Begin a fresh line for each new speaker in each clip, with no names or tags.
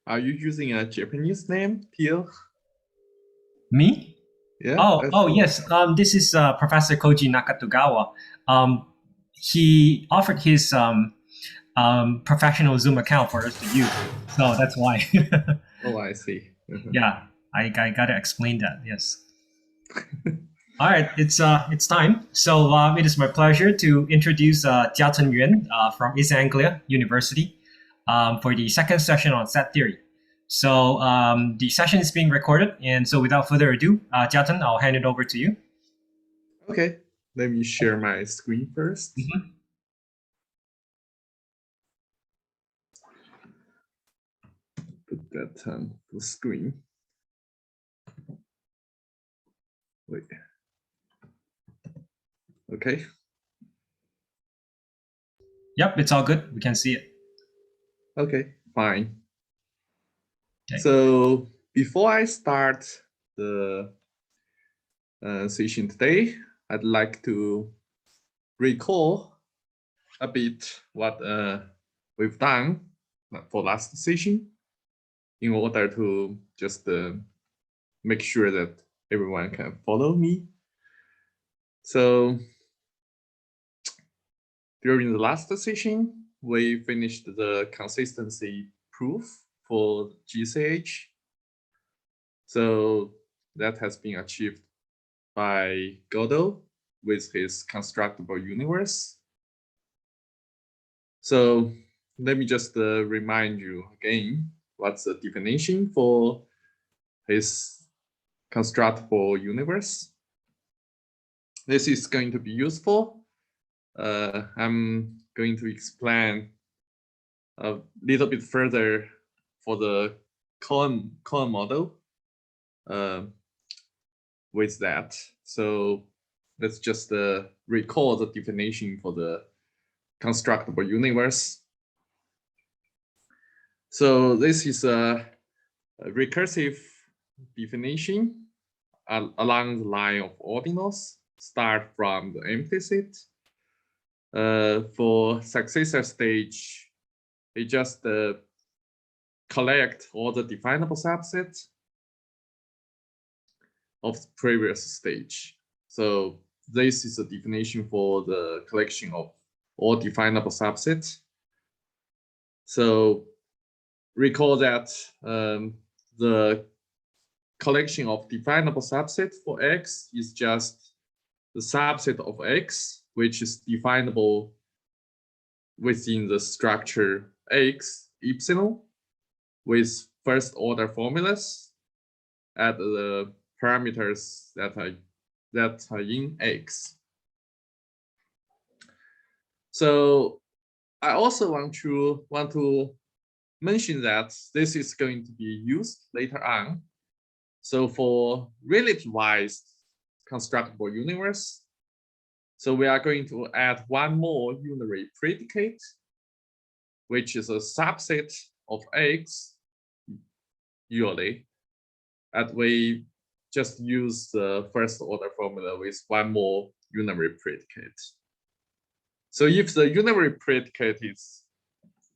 Are you using a Japanese name, Teal?
Me?
Yeah,
Oh yes. This is Professor Koji Nakatogawa. Um, he offered his professional Zoom account for us to use, so that's why.
oh, I see.
Yeah, I gotta explain that. Yes. All right, it's time. So it is my pleasure to introduce Jiachen Yuan from East Anglia University for the second session on set theory. So the session is being recorded, and so without further ado, Jiachen, I'll hand it over to you.
Okay, let me share my screen first.
Mhm.
Put that on the screen. Wait. Okay.
Yep, it's all good. We can see it.
Okay, fine.
Okay.
So before I start the session today, I'd like to recall a bit what we've done for last session in order to just make sure that everyone can follow me. So during the last session, we finished the consistency proof for GCH. So that has been achieved by Godel with his constructible universe. So let me just remind you again, what's the definition for his constructible universe? This is going to be useful. I'm going to explain a little bit further for the Cohen model with that. So let's just recall the definition for the constructible universe. So this is a recursive definition along the line of ordinals, start from the implicit. For successor stage, it just collect all the definable subsets of the previous stage. So this is a definition for the collection of all definable subsets. So recall that the collection of definable subset for X is just the subset of X, which is definable within the structure X epsilon with first order formulas at the parameters that are in X. So I also want to mention that this is going to be used later on. So for relativized constructible universe, so we are going to add one more unary predicate, which is a subset of X usually, and we just use the first order formula with one more unary predicate. So if the unary predicate is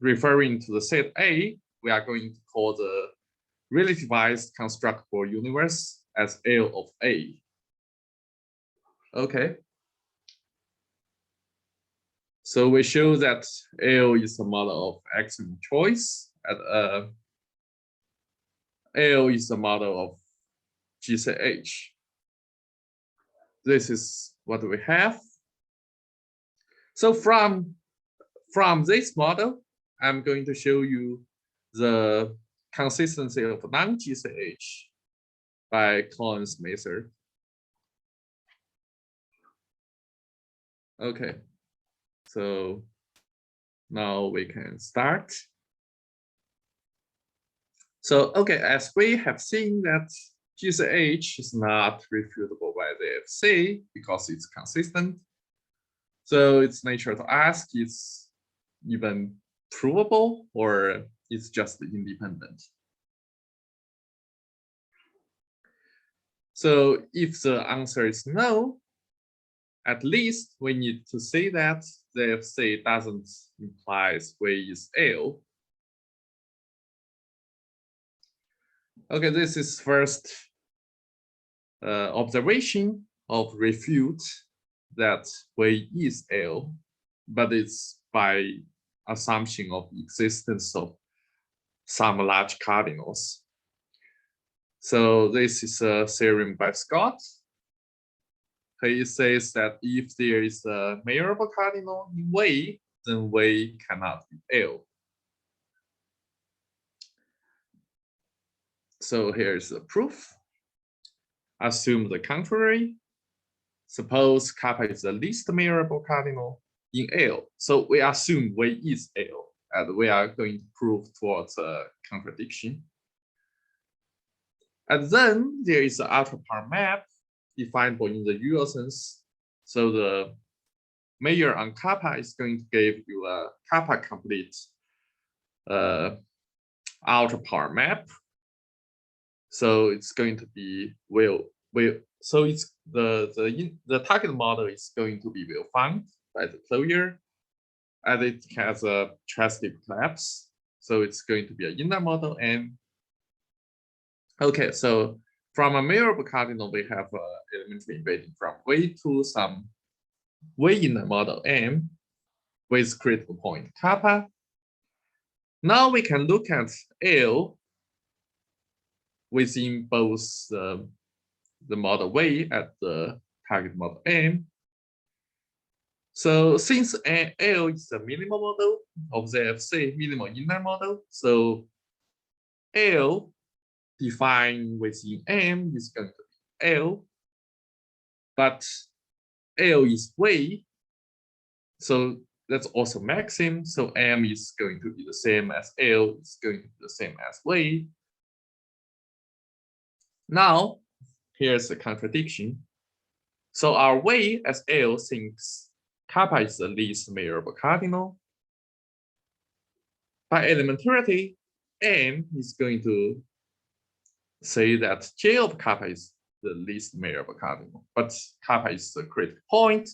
referring to the set A, we are going to call the relativized constructible universe as L of A. Okay. So we show that L is a model of axiom choice, and L is a model of GCH. This is what we have. So from this model, I'm going to show you the consistency of non-GCH by Cohen's method. Okay, so now we can start. So, okay, as we have seen that GCH is not refutable by the FC because it's consistent. So it's natural to ask, is even provable or it's just independent? So if the answer is no, at least we need to say that the FC doesn't imply way is L. Okay, this is first observation of refute that way is L, but it's by assumption of existence of some large cardinals. So this is a theorem by Scott. He says that if there is a measurable cardinal in Y, then Y cannot be L. So here's the proof. Assume the contrary. Suppose kappa is the least measurable cardinal in L. So we assume Y is L, and we are going to prove towards a contradiction. And then there is an outer part map definable in the Yuan sense. So the measure on kappa is going to give you a kappa complete outer part map. So it's going to be so it's the target model is going to be well found by the closure, and it has a transitive collapse. So it's going to be an inner model. And okay, so from a measurable cardinal, we have elementary embedding from Y to some Y inner model M with critical point kappa. Now we can look at L within both the model Y at the target model M. So since L is the minimal model of the FC, minimal inner model, so L defined within M is going to be L, but L is Y, so that's also maxim. So M is going to be the same as L, is going to be the same as Y. Now, here's the contradiction. So our Y as L thinks kappa is the least measurable cardinal. By elementarity, M is going to say that J of kappa is the least measurable cardinal, but kappa is the critical point.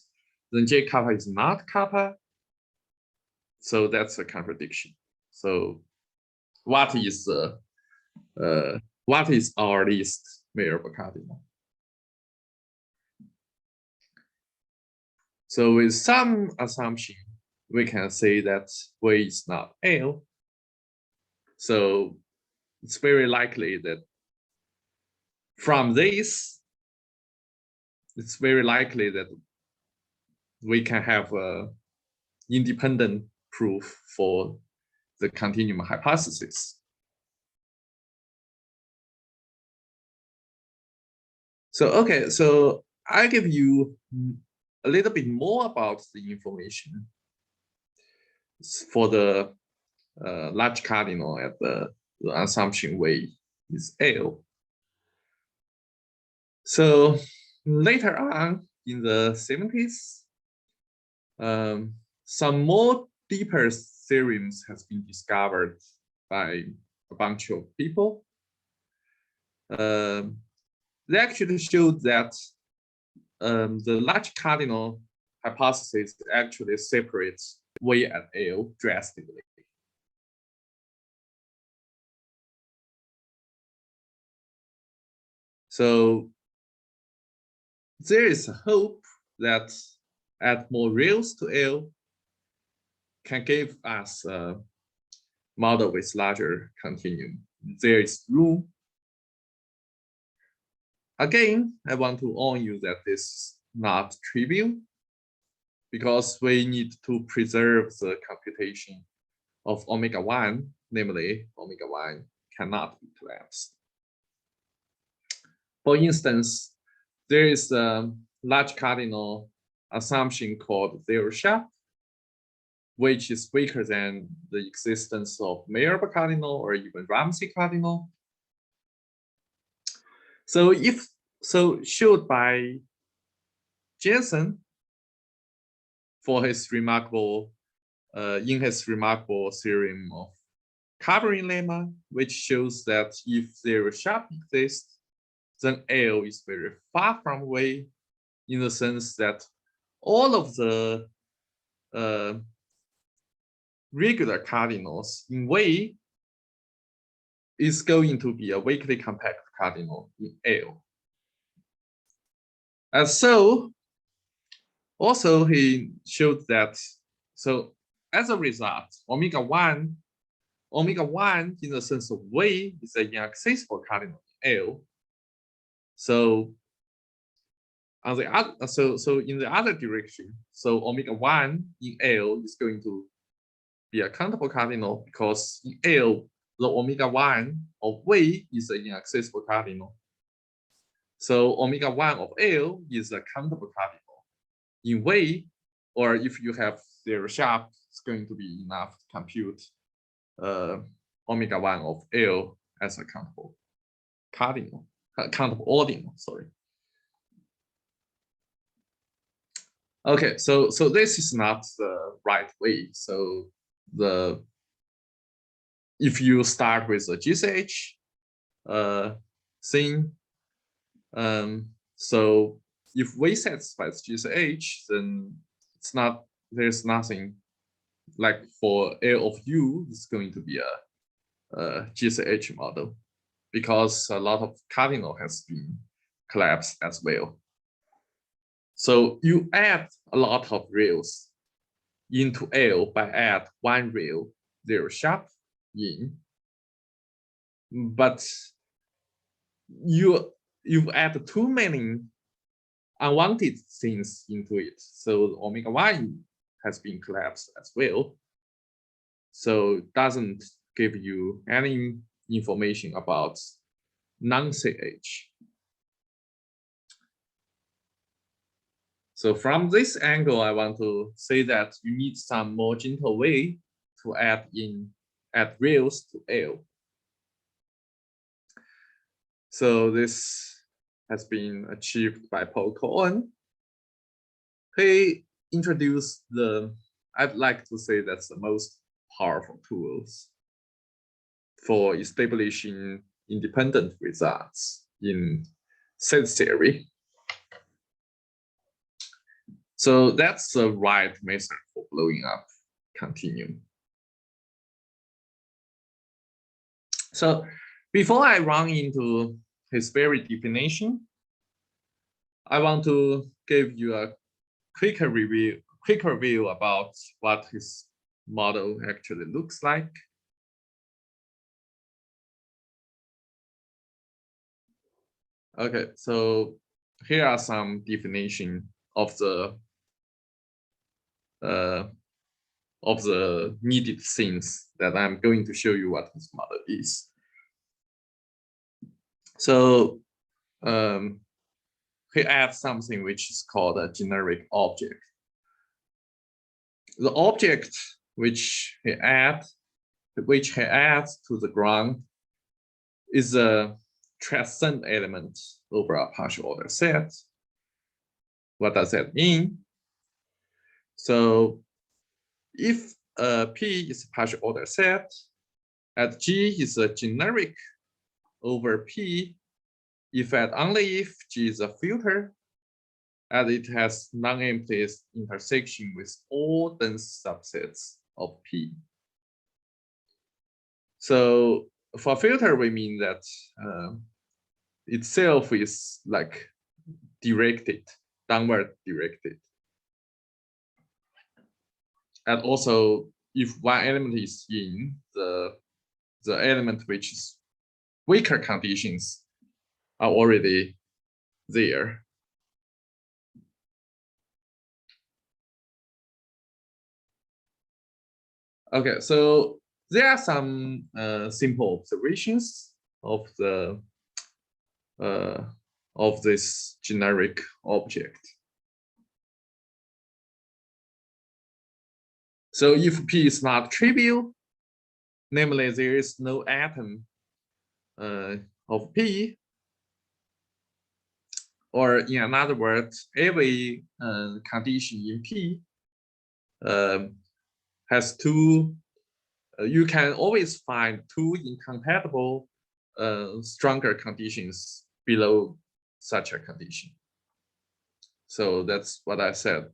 Then J kappa is not kappa. So that's a contradiction. So what is our least measurable cardinal? So with some assumption, we can say that Y is not L. So it's very likely that from this, it's very likely that we can have a independent proof for the continuum hypothesis. So, okay, so I'll give you a little bit more about the information for the large cardinal at the assumption Y is L. So later on in the 70s, some more deeper theorems has been discovered by a bunch of people. They actually showed that the large cardinal hypothesis actually separates Y and L drastically. So there is a hope that add more rails to L can give us a model with larger continuum. There is room. Again, I want to warn you that this is not trivial because we need to preserve the computation of omega 1, namely omega 1 cannot be collapsed. For instance, there is a large cardinal assumption called zero sharp, which is weaker than the existence of measurable cardinal or even Ramsey cardinal. So showed by Jiachen for his remarkable theorem of covering lemma, which shows that if zero sharp exists, then L is very far from Y, in the sense that all of the regular cardinals in Y is going to be a weakly compact cardinal in L. And so also he showed that, so as a result, omega 1 in the sense of way is an inaccessible cardinal in L. So on the other, so in the other direction, so omega 1 in L is going to be a countable cardinal because in L, the omega 1 of way is an inaccessible cardinal. So omega 1 of L is a countable cardinal in way, or if you have zero sharp, it's going to be enough to compute omega 1 of L as a countable cardinal, countable ordinal, sorry. Okay, so this is not the right way. So if you start with a GCH thing, so if way satisfies GCH, then there's nothing like for L of U is going to be a GCH model because a lot of cardinal has been collapsed as well. So you add a lot of rails into L by add one rail zero sharp in, but you add too many unwanted things into it. So omega 1 has been collapsed as well. So it doesn't give you any information about non-CH. So from this angle, I want to say that you need some more gentle way to add rails to L. So this has been achieved by Paul Cohen. He introduced I'd like to say that's the most powerful tools for establishing independent results in set theory. So that's the right method for blowing up continuum. So before I run into his very definition, I want to give you a quick review about what his model actually looks like. Okay, so here are some definition of the needed things that I'm going to show you what this model is. So he adds something which is called a generic object. The object which he adds to the ground is a transcend element over a partial order set. What does that mean? So if P is a partial order set, at G is a generic over P, only if G is a filter, and it has non-empty intersection with all dense subsets of P. So for filter, we mean that itself is like directed, downward directed. And also, if one element is in, the element which is weaker conditions are already there. Okay, so there are some simple observations of this generic object. So if P is not trivial, namely there is no atom of P, or in another word, every condition in P has two, you can always find two incompatible stronger conditions below such a condition. So that's what I said.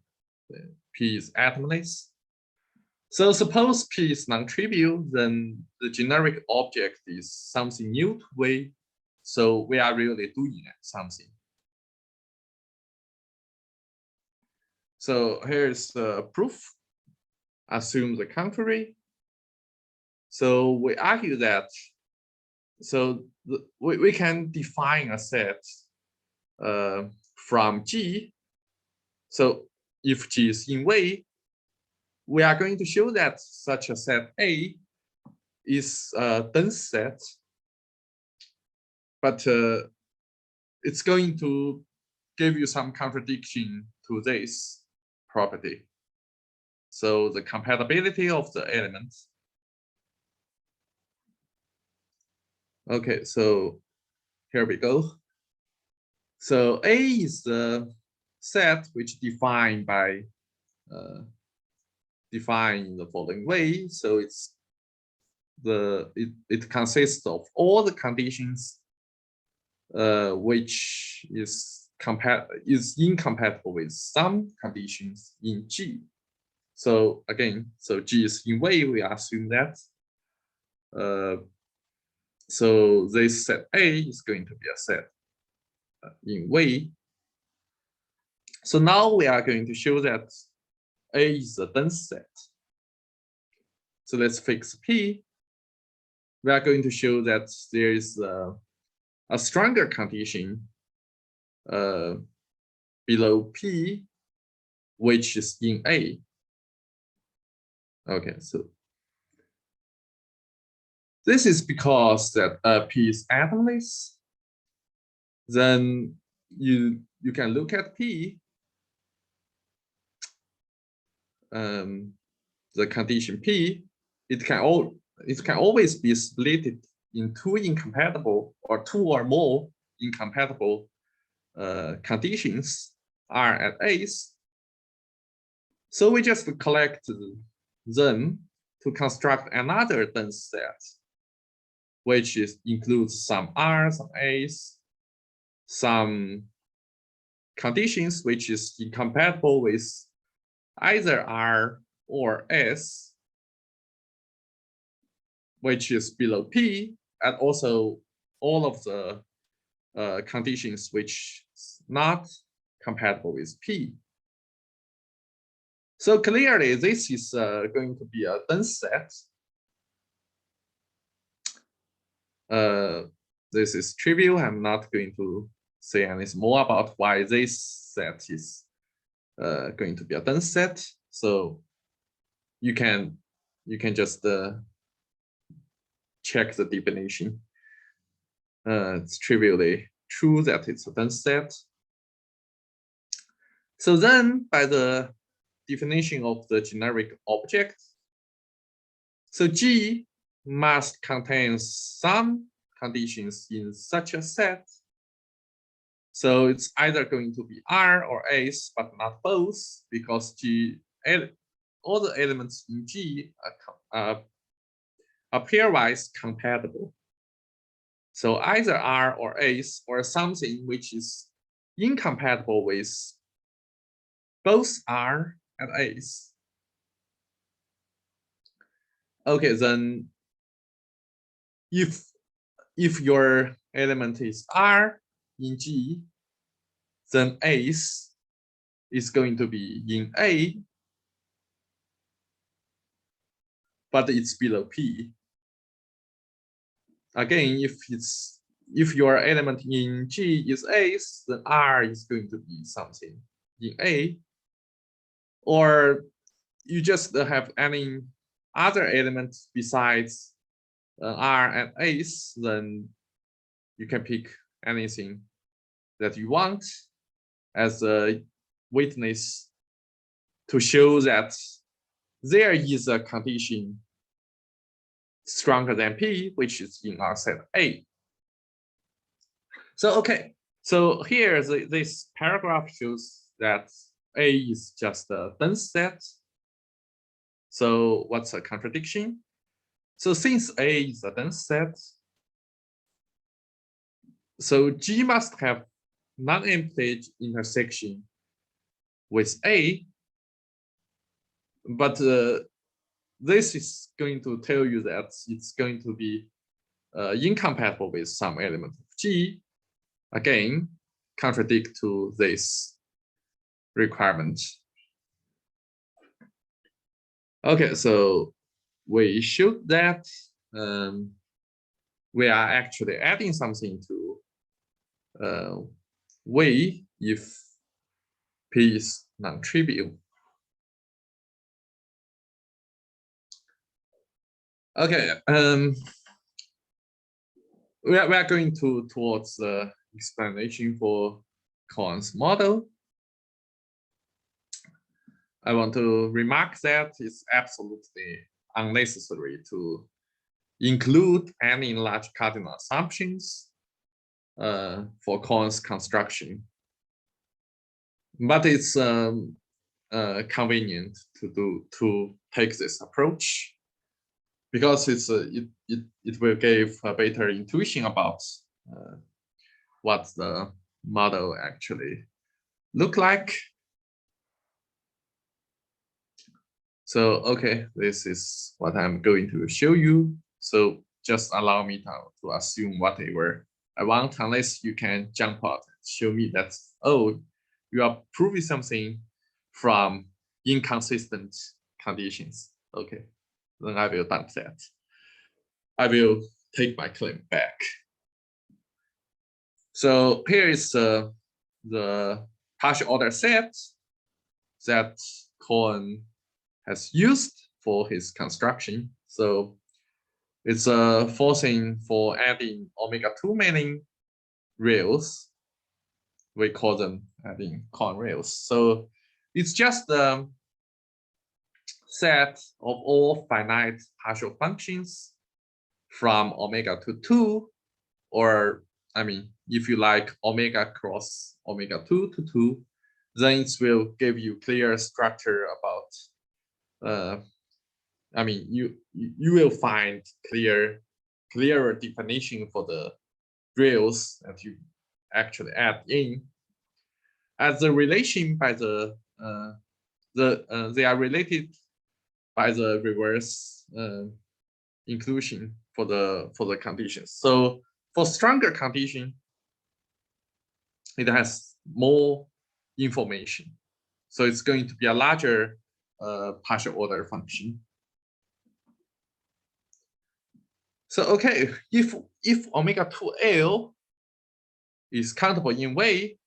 P is atomless. So suppose P is non-trivial, then the generic object is something new to V. So we are really doing something. So here's the proof. Assume the contrary. So we argue that, so we can define a set from G. So if G is in V, we are going to show that such a set A is a dense set, but it's going to give you some contradiction to this property. So the compatibility of the elements. Okay, so here we go. So A is the set which defined by defined in the following way. So it's it consists of all the conditions which is incompatible with some conditions in G. So again, so G is in V, we assume that. So this set A is going to be a set in V. So now we are going to show that A is a dense set. So let's fix P. We are going to show that there is a stronger condition below P, which is in A. Okay, so this is because that P is atomless. Then you can look at P. The condition P, it can always be split in two incompatible or two or more incompatible conditions R at A's. So we just collect them to construct another dense set, which includes some R, some A's, some conditions which is incompatible with either R or S, which is below P, and also all of the conditions which is not compatible with P. So clearly, this is going to be a dense set. This is trivial. I'm not going to say anything more about why this set is going to be a dense set. So you can just check the definition. It's trivially true that it's a dense set. So then, by the definition of the generic object, so G must contain some conditions in such a set. So it's either going to be R or S, but not both, because all the elements in G are pairwise compatible. So either R or S or something which is incompatible with both R and S. Okay, then if your element is R in G, then S is going to be in A, but it's below P. Again, if your element in G is S, then R is going to be something in A. Or you just have any other elements besides R and S, then you can pick anything that you want as a witness to show that there is a condition stronger than P, which is in our set A. So, okay, so here this paragraph shows that A is just a dense set. So what's a contradiction? So since A is a dense set, so G must have non-empty intersection with A, but this is going to tell you that it's going to be incompatible with some element of G. Again, contradict to this requirement. Okay, so we showed that we are actually adding something to Y if P is non-trivial. Okay, we are going towards the explanation for Cohen's model. I want to remark that it's absolutely unnecessary to include any large cardinal assumptions for Cohen's construction, but it's convenient to take this approach because it will give a better intuition about what the model actually look like. So, okay, this is what I'm going to show you. So just allow me to assume whatever I want, unless you can jump out and show me that, oh, you are proving something from inconsistent conditions. Okay, then I will dump that. I will take my claim back. So here is the partial order set that Cohen has used for his construction. So it's a forcing for adding omega-2 many rails. We call them adding Cohen rails. So it's just the set of all finite partial functions from omega to 2, or I mean, if you like omega cross omega-2 to 2, then it will give you clear structure about I mean, you will find clearer definition for the rails that you actually add in. As the relation by they are related by the reverse inclusion for the conditions. So for stronger condition, it has more information. So it's going to be a larger partial order function. So okay, if omega-2L is countable in way,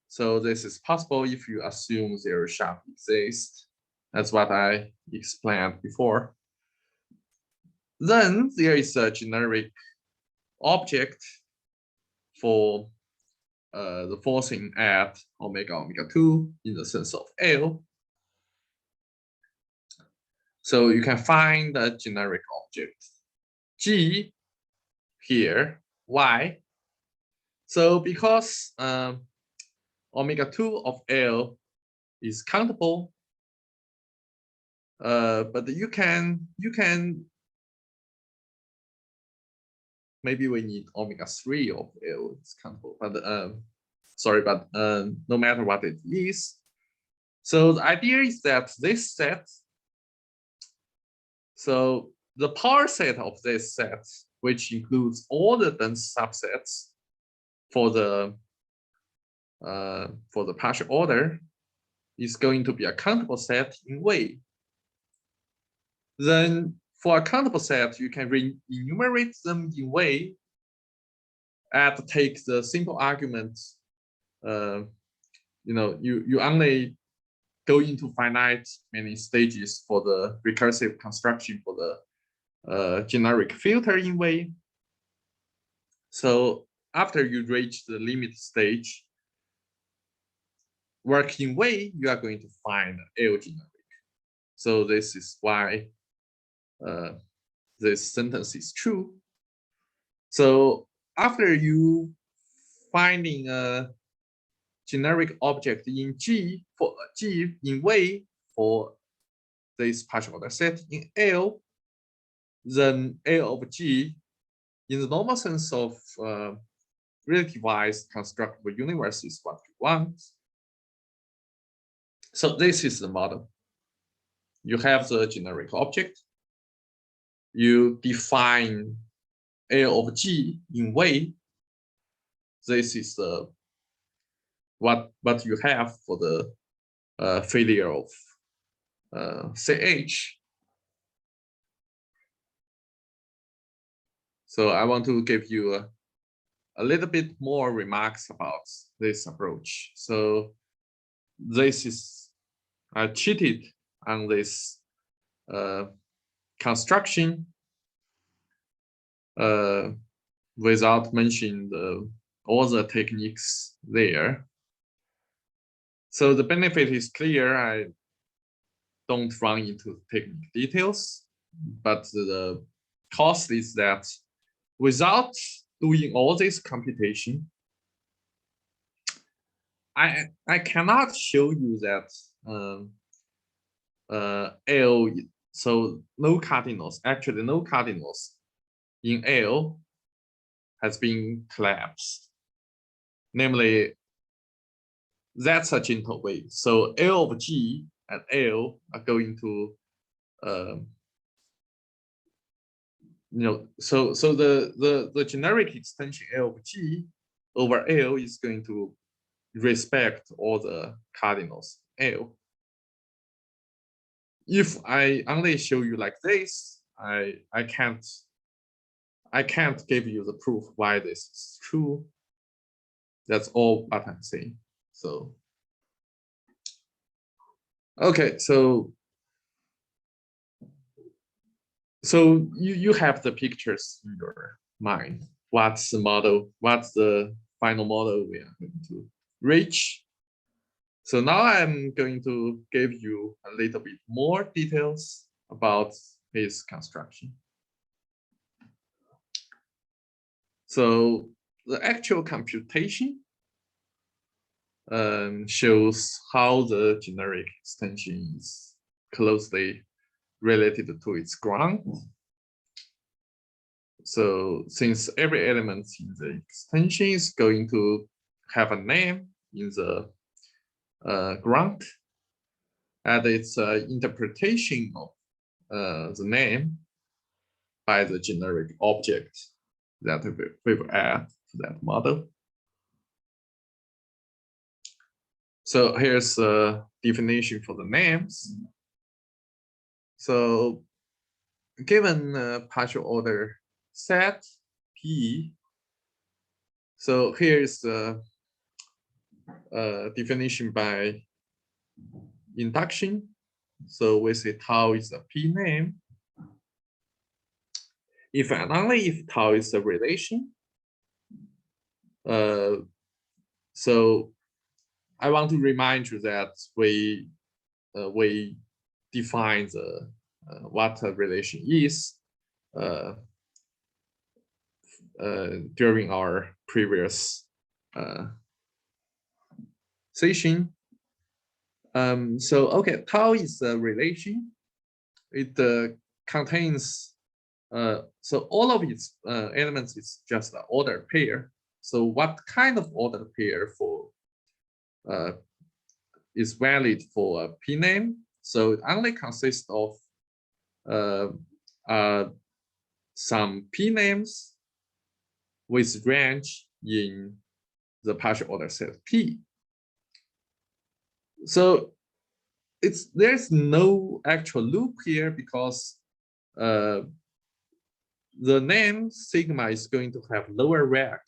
so this is possible if you assume zero sharp exists. That's what I explained before. Then there is a generic object for the forcing at omega-2 in the sense of L. So you can find the generic object G here, Y. So because omega-2 of L is countable, but you can maybe we need omega-3 of L is countable, but sorry, but no matter what it is. So the idea is that this set, so the power set of this set, which includes all the dense subsets for the partial order, is going to be a countable set in way. Then for a countable set, you can enumerate them in way and take the simple argument. You only go into finite many stages for the recursive construction for the generic filter in way. So after you reach the limit stage, work in way, you are going to find L generic. So this is why this sentence is true. So after you finding a generic object in G for G in way for this partial order set in L, then L of G in the normal sense of relativized constructible universe is what you want. So this is the model. you have the generic object. You define L of G in way. This is what you have for the failure of CH. So I want to give you a little bit more remarks about this approach. So this is I cheated on this construction without mentioning all the techniques there. So the benefit is clear. I don't run into technical details, but the cost is that without doing all this computation, I cannot show you that L, so no cardinals, actually no cardinals in L has been collapsed. Namely, that's a gentle way. So L of G and L are going to so the generic extension L of G over L is going to respect all the cardinals L. If I only show you like this, I can't give you the proof why this is true. That's all what I'm saying. So okay, so you have the pictures in your mind. What's the model? What's the final model we are going to reach? So now I'm going to give you a little bit more details about his construction. So the actual computation shows how the generic extension is closely related to its ground. So since every element in the extension is going to have a name in the ground, and its interpretation of the name by the generic object that we will add to that model. So here's a definition for the names. So given a partial order set P, so here's the definition by induction. So we say tau is a P name. If and only if tau is a relation. So I want to remind you that we define the what a relation is during our previous session. So okay, tau is a relation. It contains so all of its elements is just an ordered pair. So what kind of ordered pair for is valid for a P name? So it only consists of some P names with range in the partial order set P. So there's no actual loop here because the name sigma is going to have lower rank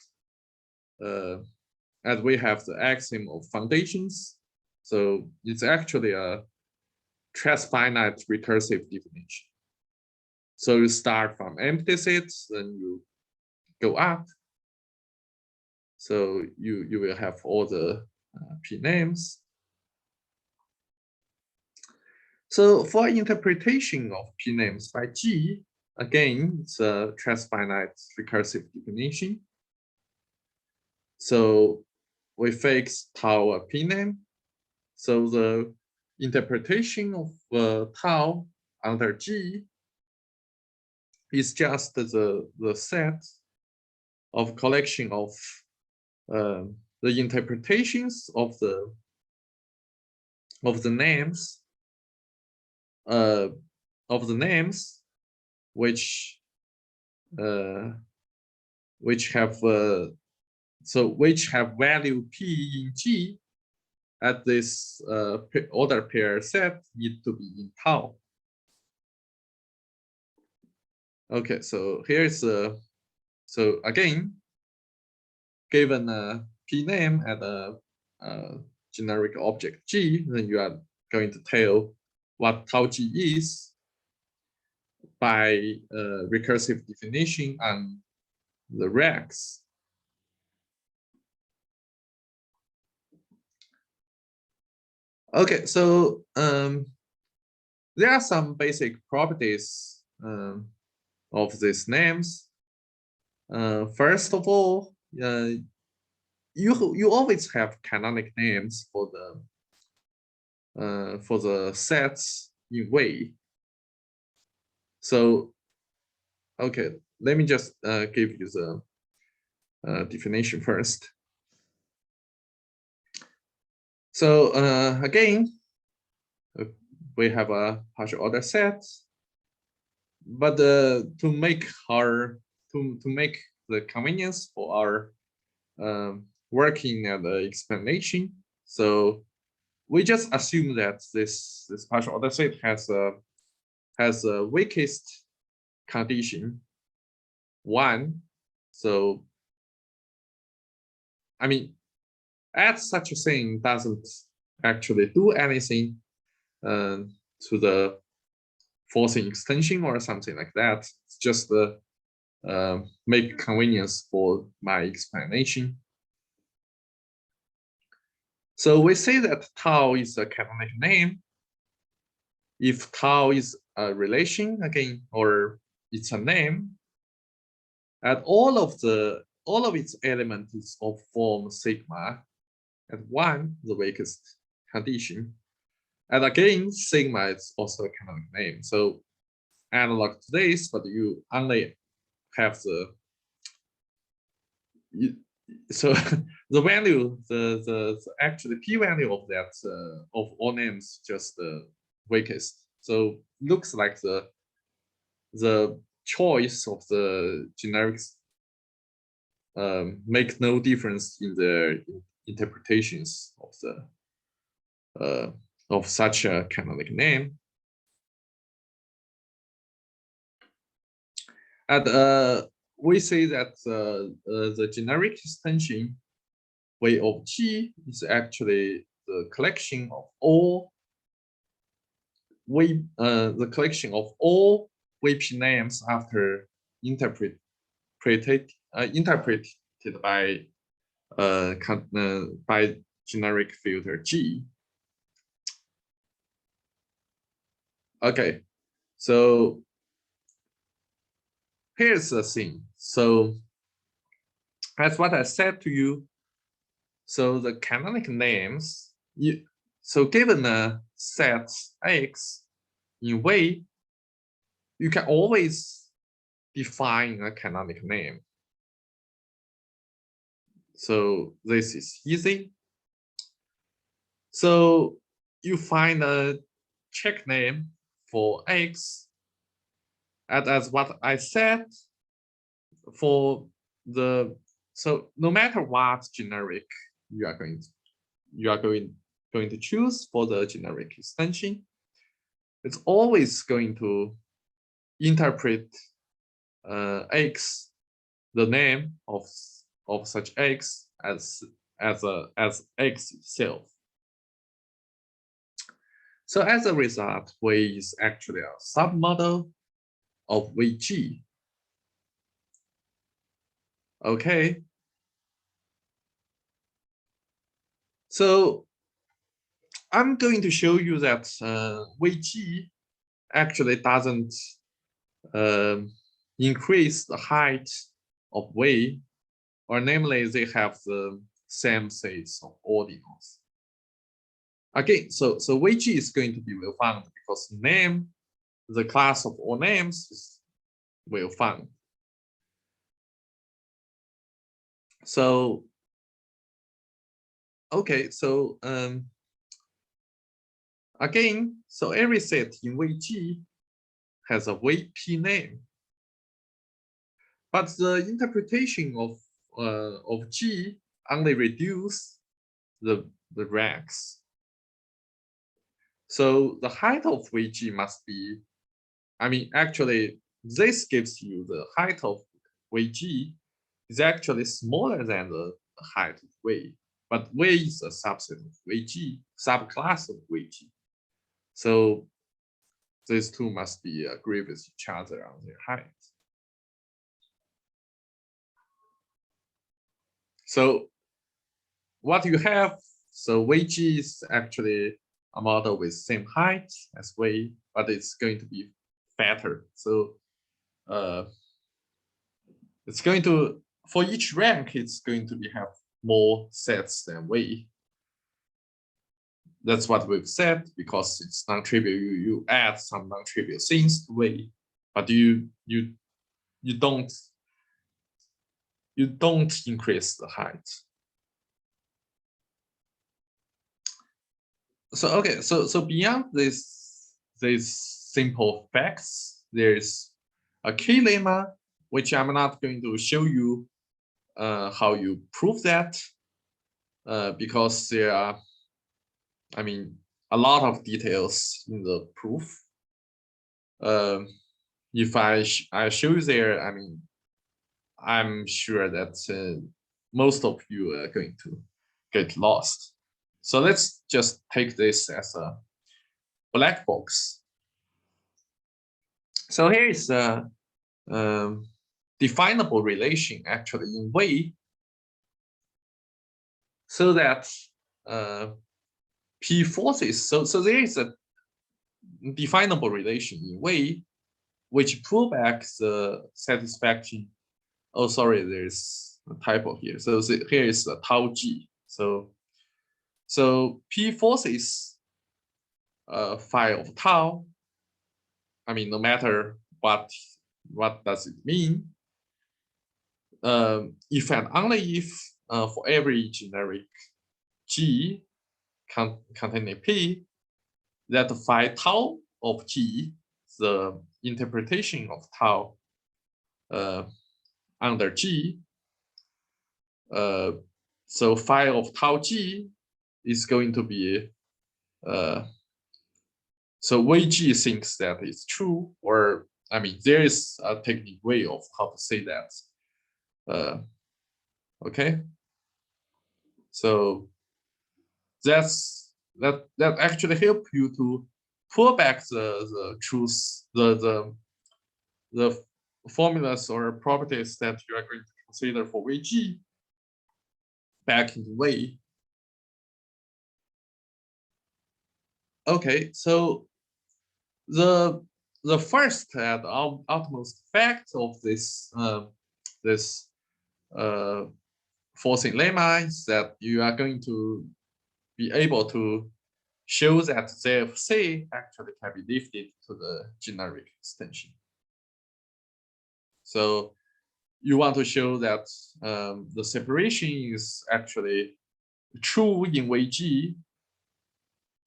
as we have the axiom of foundations. So it's actually a transfinite recursive definition. So you start from empty sets, then you go up. So you will have all the P names. So for interpretation of P names by G, again, it's a transfinite recursive definition. So we fix tau a P name. So the interpretation of tau under G is just the set of collection of the interpretations of the names of the names which have which have value p in G at this order pair set need to be in tau. Okay, so here's so again, given a p name and a generic object G, then you are going to tell what tau G is by recursive definition and the regs. Okay, so there are some basic properties of these names. First of all, you always have canonic names for the sets in way. So, okay, let me just give you the definition first. So again, we have a partial order set, but to make the convenience for our working and explanation, so we just assume that this partial order set has a weakest condition 1. So I mean, add such a thing doesn't actually do anything to the forcing extension or something like that. It's just make convenience for my explanation. So we say that tau is a canonic name if tau is a relation again, or it's a name, and all of its elements is of form sigma, and 1 the weakest condition. And again, sigma is also a canonic name. So analog to this, but you only have so the value, the actually p value of that of all names just the weakest. So looks like the choice of the generics make no difference in the interpretations of the of such a canonic name. And we say that the generic extension way of G is actually the collection of all WP names after interpreted by generic filter G. Okay, so here's the thing. So that's what I said to you. So the canonic names, so given a set X in way, you can always define a canonic name. So this is easy. So you find a check name for X, and as what I said, for the so no matter what generic you are going to choose for the generic extension, it's always going to interpret X, the name of such X as X itself. So as a result, Y is actually a submodel of YG. Okay. So I'm going to show you that YG actually doesn't increase the height of Y, or namely they have the same sets of ordinals. Again, so YG is going to be well found because name, the class of all names, is well found. So okay, so Again, so every set in weight G has a weight P name. But the interpretation of G only reduce the ranks. So the height of weight G must be, I mean, actually, this gives you the height of weight G is actually smaller than the height of weight. But weight is a subset of weight G, subclass of weight G. So these two must be agree with each other on their height. So what you have, so weight G is actually a model with same height as weight, but it's going to be fatter. So it's going to, for each rank, it's going to be have more sets than weight. That's what we've said, because it's non-trivial. You add some non-trivial things to weight, but you don't increase the height. So okay, so beyond these simple facts, there's a key lemma, which I'm not going to show you how you prove that, because there are, I mean, a lot of details in the proof. If I show you there, I mean, I'm sure that most of you are going to get lost. So let's just take this as a black box. So here is a definable relation actually in weight, so that P forces, so there is a definable relation in weight which pull back the satisfaction. Oh, sorry, there's a typo here. So here is the tau G. So P forces phi of tau. I mean, no matter what does it mean, if and only if for every generic G containing P, that phi tau of G, the interpretation of tau under G, so phi of tau G is going to be, so weight G thinks that it's true, or I mean, there is a technical way of how to say that. Okay, so that actually help you to pull back the truth, the formulas or properties that you are going to consider for weight G back into weight. Okay, so the first and utmost fact of this forcing lemma is that you are going to be able to show that ZFC actually can be lifted to the generic extension. So you want to show that the separation is actually true in weight G.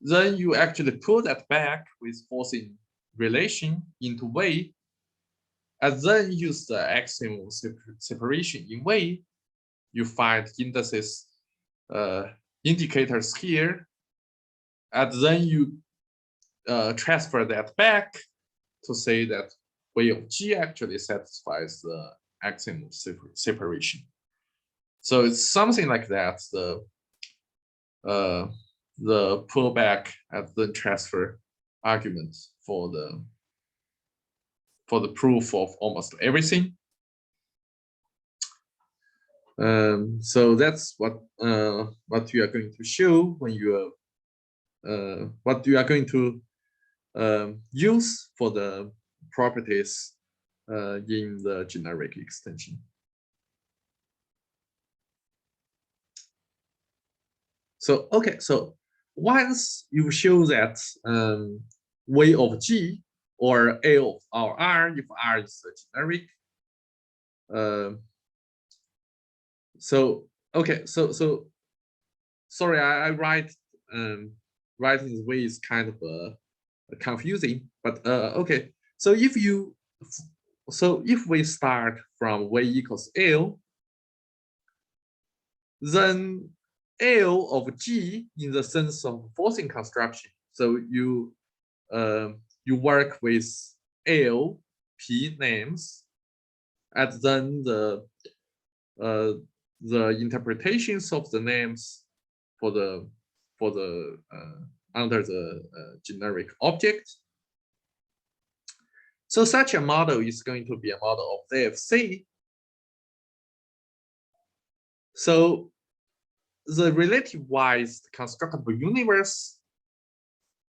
Then you actually put that back with forcing relation into weight, and then use the axiom separation in weight. You find indices indicators here, and then you transfer that back to say that weight of G actually satisfies the axiom of separation. So it's something like that. The pullback and then transfer argument for the proof of almost everything. So that's what you are going to show when you are what you are going to use for the properties in the generic extension. So okay, so once you show that weight of G or A of R, if R is a generic, so okay, so sorry, I write writing this way is kind of confusing. But okay, so if we start from y equals L, then L of G in the sense of forcing construction. So you work with L P names, and then the interpretations of the names for the under the generic object. So such a model is going to be a model of ZFC. So the relative-wise constructible universe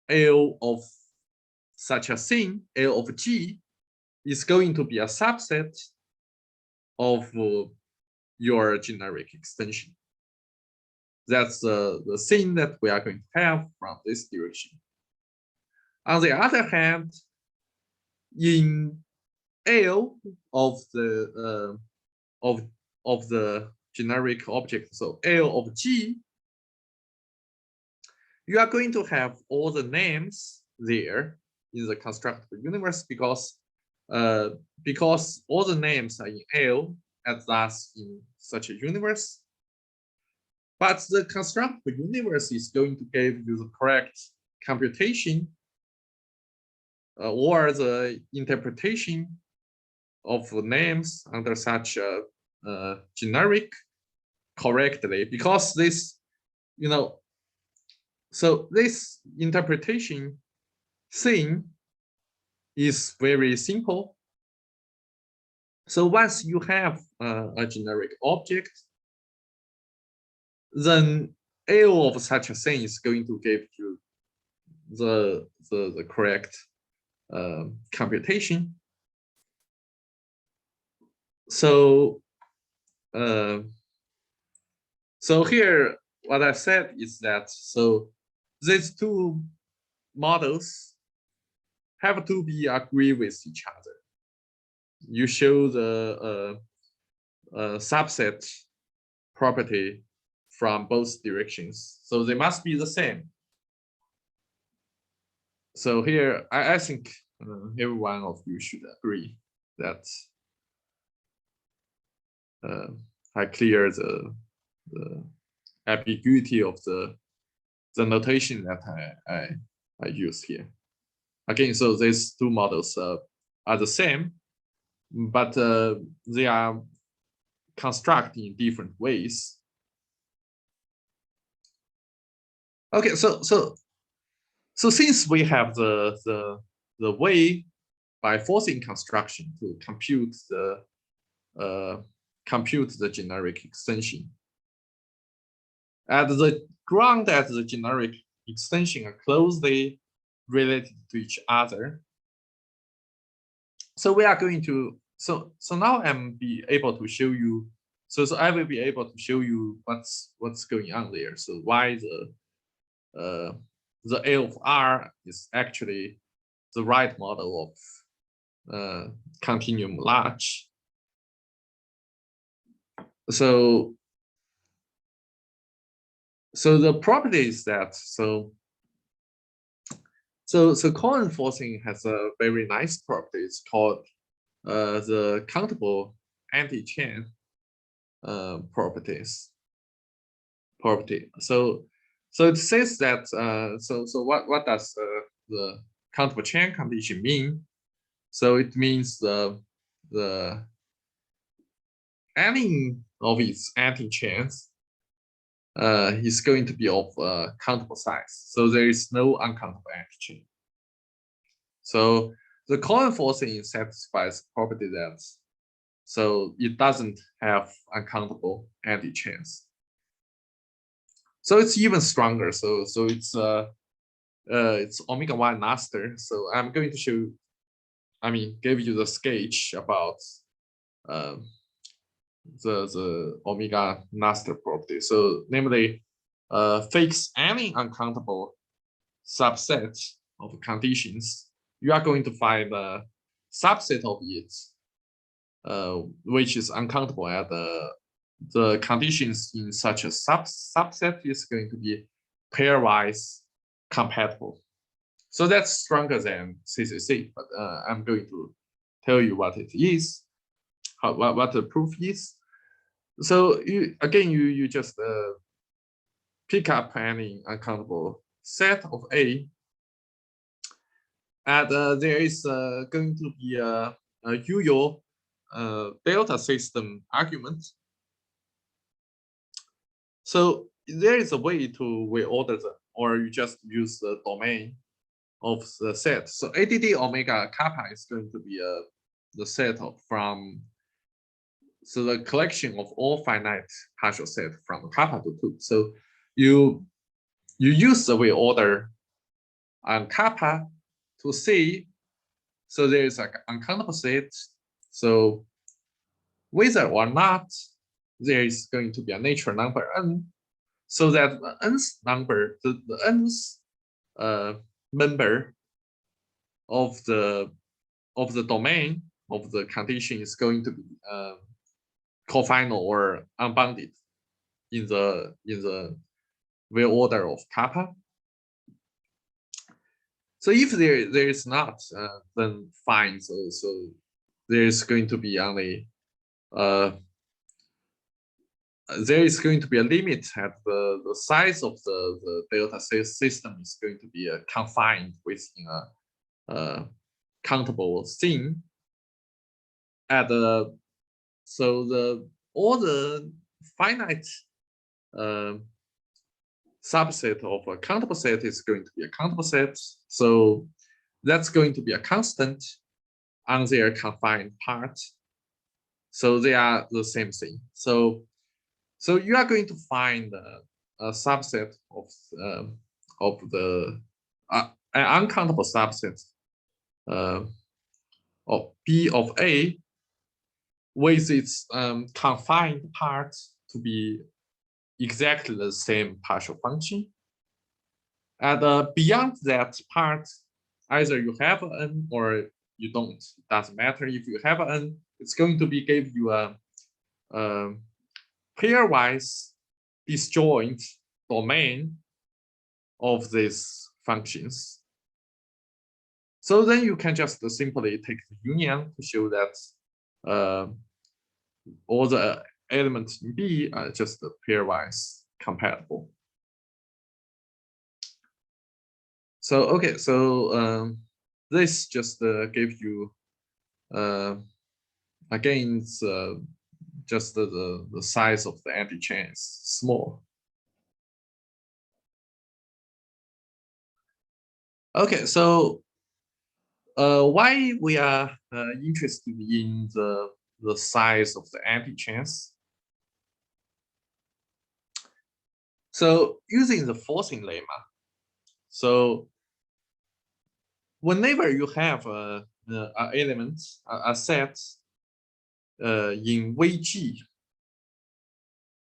L of such a thing, L of G, is going to be a subset of your generic extension. That's the thing that we are going to have from this direction. On the other hand, in L of the generic object, so L of G, you are going to have all the names there in the constructible universe because all the names are in L and thus in such a universe. But the constructible universe is going to give you the correct computation or the interpretation of the names under such a generic correctly, because this, so this interpretation thing is very simple. So once you have a generic object, then L of such a thing is going to give you the correct computation. So so here what I said is that so these two models have to be agree with each other. You show the subset property from both directions, so they must be the same. So here I think every one of you should agree that I clear the ambiguity of the notation that I use here. Again, so these two models are the same, but they are constructed in different ways. Okay, so since we have the way by forcing construction to compute the generic extension, at the ground that the generic extension are closely related to each other. So we are going to so now I'm be able to show you. So I will be able to show you what's going on there. So why the L of R is actually the right model of continuum large. So the property is that so Cohen forcing has a very nice property. It's called the countable anti-chain property. So it says that so what does the countable chain condition mean? So it means any of its anti-chains is going to be of countable size. So there is no uncountable anti-chain. So the Cohen forcing satisfies the property that so it doesn't have uncountable anti-chains. So it's even stronger. So it's omega-1 master. So I'm going to show, give you the sketch about the omega master property. So namely, fix any uncountable subset of conditions. You are going to find a subset of it, which is uncountable, and the conditions in such a subset is going to be pairwise compatible. So that's stronger than CCC, but I'm going to tell you what it is, what the proof is. So you just pick up any uncountable set of A, and there is going to be a usual delta system argument. So there is a way to reorder them, or you just use the domain of the set. So ADD omega kappa is going to be the set of from, so the collection of all finite partial set from kappa to 2. So you use the reorder on kappa to see, so there is like uncountable set. So whether or not there is going to be a natural number n, so that the nth number, the nth member of the domain of the condition is going to be cofinal or unbounded in the real order of kappa. So if there is not, then fine. So there is going to be only there is going to be a limit at the size of the delta system is going to be confined within a countable thing. At so all the finite subset of a countable set is going to be a countable set. So that's going to be a constant on their confined part. So they are the same thing. So you are going to find a subset of the an uncountable subset of B of A with its confined part to be exactly the same partial function. And beyond that part, either you have n or you don't. It doesn't matter. If you have n, it's going to be give you a pairwise disjoint domain of these functions. So then you can just simply take the union to show that all the elements in B are just pairwise compatible. So okay, so this just gives you again it's just the size of the anti-chain is small. Okay, so why we are interested in the size of the anti-chains? So using the forcing lemma, so whenever you have an element, a set in VG,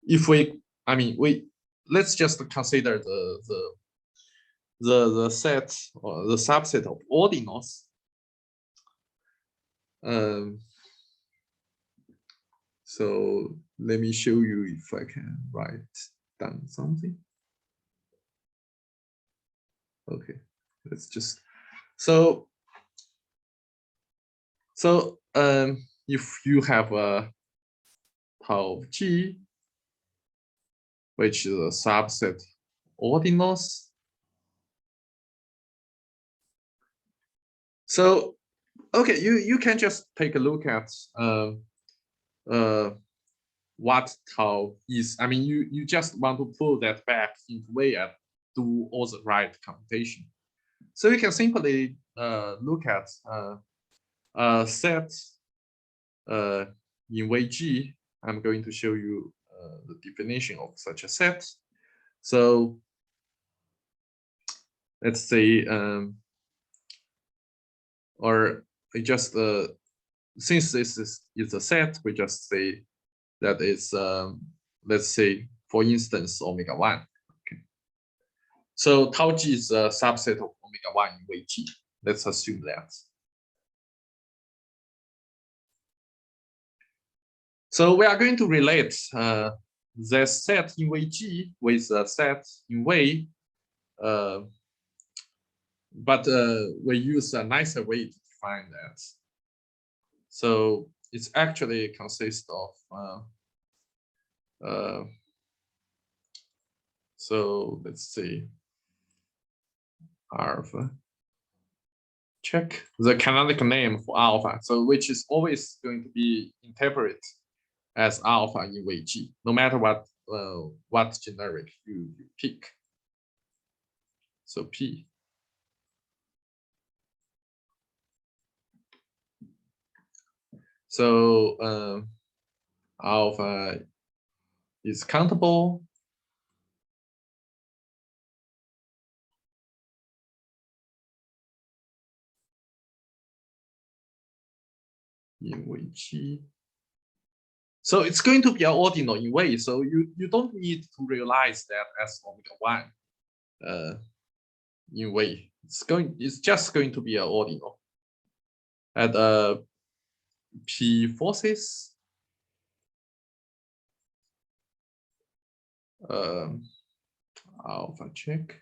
if let's just consider the set or the subset of ordinals. So let me show you if I can write down something. Okay, let's just if you have a tau G, which is a subset ordinals. So okay, you can just take a look at what tau is. I mean, you just want to pull that back into way and do all the right computation. So you can simply look at a set in VG. I'm going to show you the definition of such a set. So let's say, or we just since this is a set, we just say that is let's say, for instance, omega 1. Okay. So tau G is a subset of omega 1 in VG. Let's assume that. So we are going to relate the set in VG with the set in V but we use a nicer way to define that. So it's actually consists of so let's see, alpha. Check the canonical name for alpha, so which is always going to be interpreted as alpha in Weiji, no matter what generic you pick. So P. So alpha is countable. In Weiji. So it's going to be an ordinal in Wei. So you don't need to realize that as omega 1 in Wei. It's just going to be an ordinal. And P forces alpha check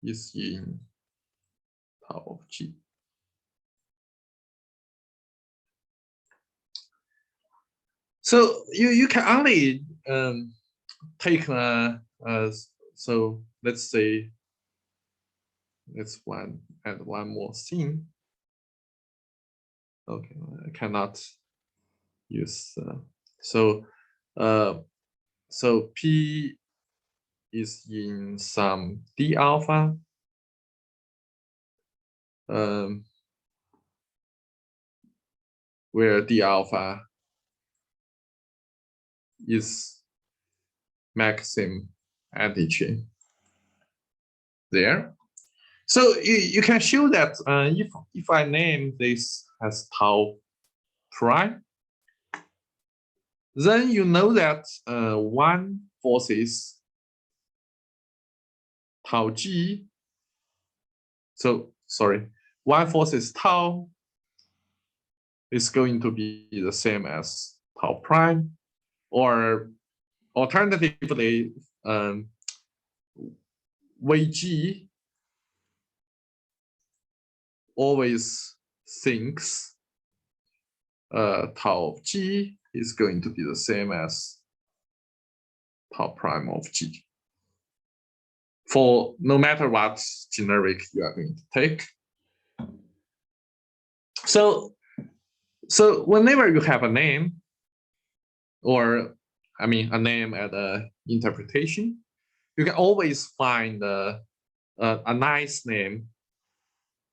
is in tau of G. So you can only take so let's say let's add one more thing. Okay, I cannot use so P is in some D alpha. Where D alpha is maximum antichain there. So you can show that if I name this as tau prime, then you know that one forces tau G. So sorry, one forces tau is going to be the same as tau prime, or alternatively, Wei G always thinks tau of G is going to be the same as tau prime of G. For no matter what generic you are going to take. So whenever you have a name, or I mean a name and an interpretation, you can always find a nice name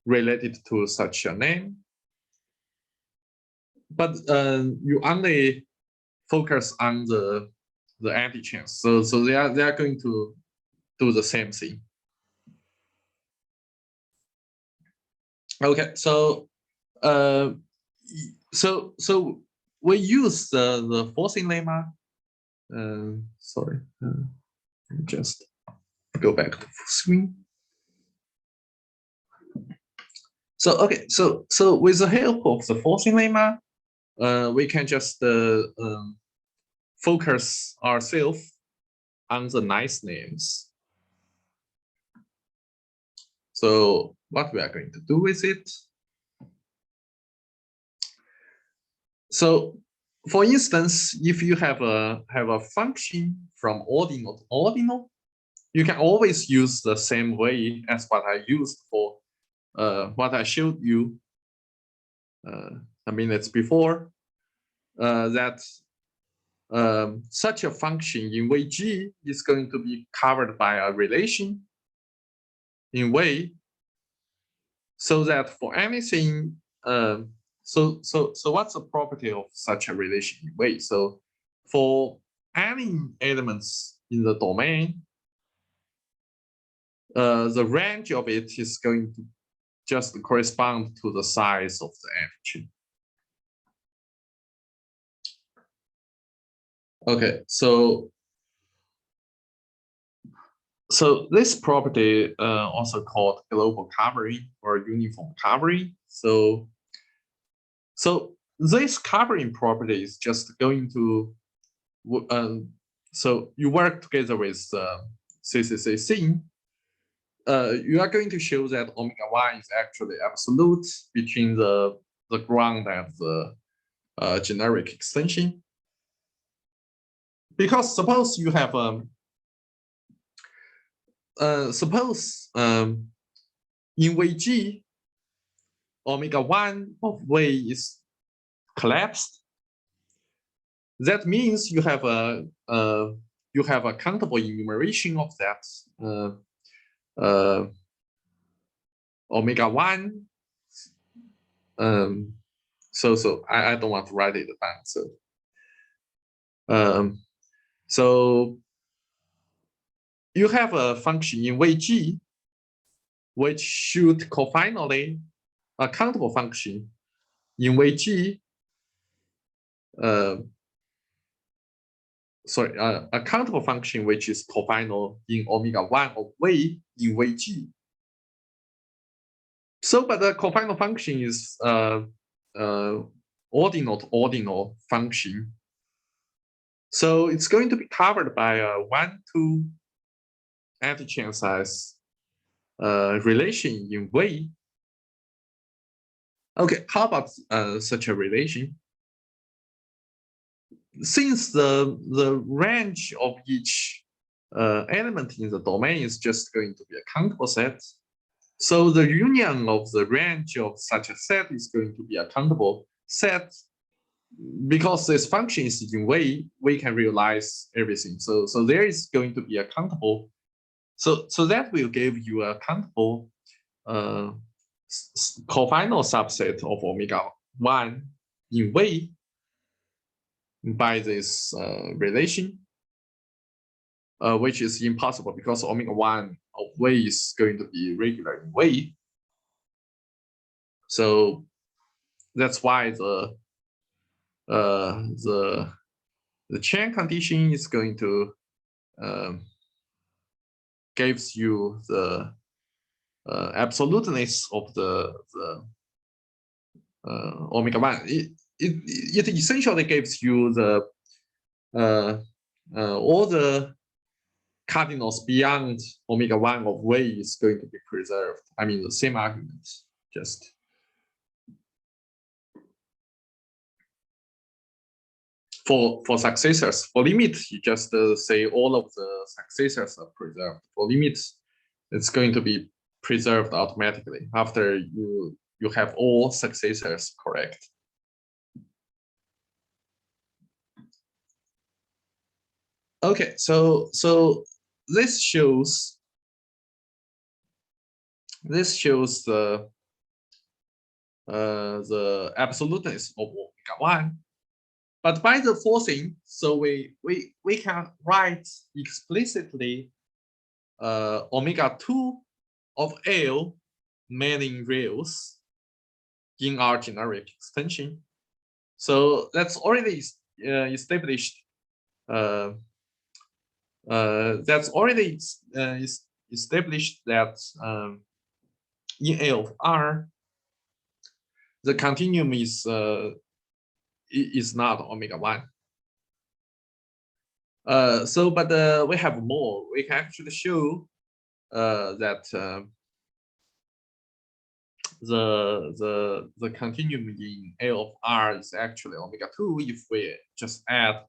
related to such a name. But you only focus on the antichains. So they are going to do the same thing. Okay, so we use the forcing lemma. Sorry, just go back to screen. So okay, so with the help of the forcing lemma, we can just focus ourselves on the nice names. So what we are going to do with it? So for instance, if you have a function from ordinal to ordinal, you can always use the same way as what I used for what I showed you a minute before, that such a function in Wei G is going to be covered by a relation in Wei, so that for anything, so what's the property of such a relation in Wei? So for any elements in the domain, the range of it is going to just correspond to the size of the antichain. Okay, so this property also called global covering or uniform covering. So this covering property is just going to so you work together with CCC scene, you are going to show that omega 1 is actually absolute between the ground and the generic extension. Because suppose you have suppose in Vg omega 1 of V is collapsed. That means you have a countable enumeration of that omega 1. So I don't want to write it down. So you have a function in Vg which should cofinally a countable function in Vg. A countable function which is cofinal in omega 1 of V in Vg. So, but the cofinal function is ordinal to ordinal function. So it's going to be covered by a 1-2 anti-chain size relation in V. Okay, how about such a relation? Since the range of each element in the domain is just going to be a countable set, so the union of the range of such a set is going to be a countable set. Because this function is in V, we can realize everything. So there is going to be a countable. So that will give you a countable cofinal subset of omega 1 in V by this relation, which is impossible because omega 1 of V is going to be regular in V. So that's why the chain condition is going to gives you the absoluteness of the omega 1. It essentially gives you the all the cardinals beyond omega 1 of V is going to be preserved. I mean, the same argument, just. For successors, for limit, you just say all of the successors are preserved. For limits, it's going to be preserved automatically after you have all successors correct. Okay, so this shows the absoluteness of omega 1. But by the forcing, so we can write explicitly omega 2 of L many reals in our generic extension. So that's already established. That's already established that in L of R, the continuum is not omega 1. But we have more. We can actually show that the continuum in L of R is actually omega 2 if we just add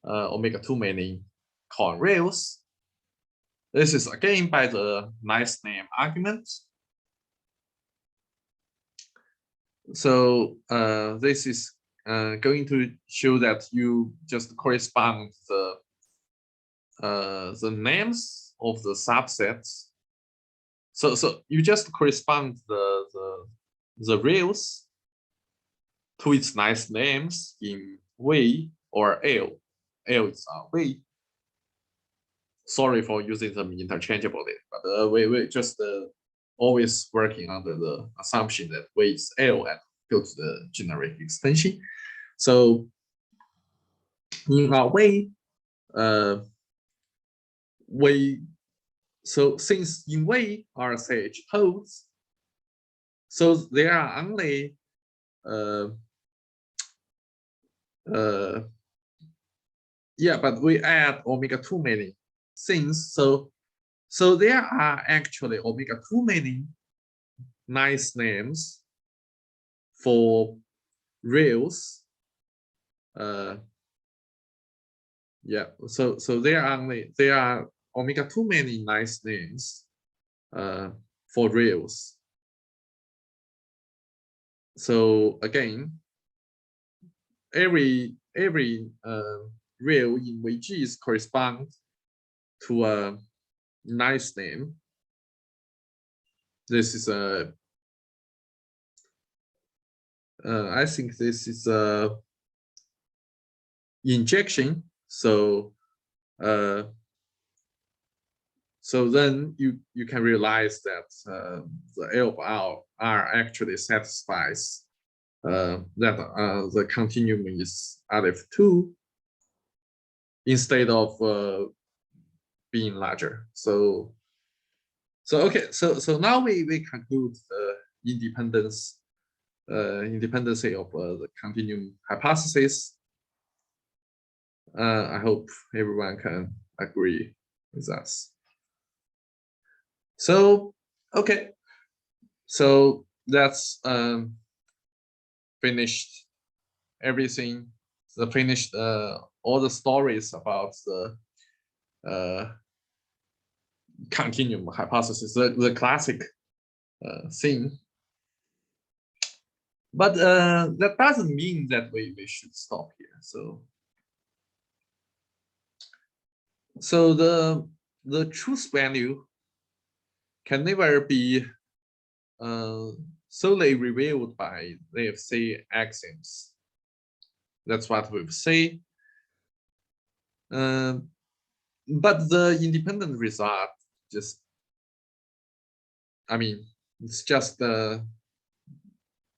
omega 2 many Cohen rails. This is again by the nice name argument. So this is going to show that you just correspond the names of the subsets. So you just correspond the rails to its nice names in V or L. L is V. Sorry for using them interchangeably, but we just always working under the assumption that V is L and go to the generic extension. So in our way, so since in V RCH holds, so there are only yeah, but we add omega 2 many things. So So there are actually omega too many nice names for reals. Yeah, so there are omega too many nice names for reals. So again, every real in VGs corresponds to a nice name. This is a I think this is a injection. So so then you can realize that the L of R actually satisfies that the continuum is RF2 instead of being larger. So okay, so now we conclude the independency of the continuum hypothesis. I hope everyone can agree with us. So okay, so that's finished everything. So finished all the stories about the continuum hypothesis, the classic thing. But that doesn't mean that we should stop here. So the truth value can never be solely revealed by, let's say, axioms. That's what we say. But the independent result just, I mean, it's just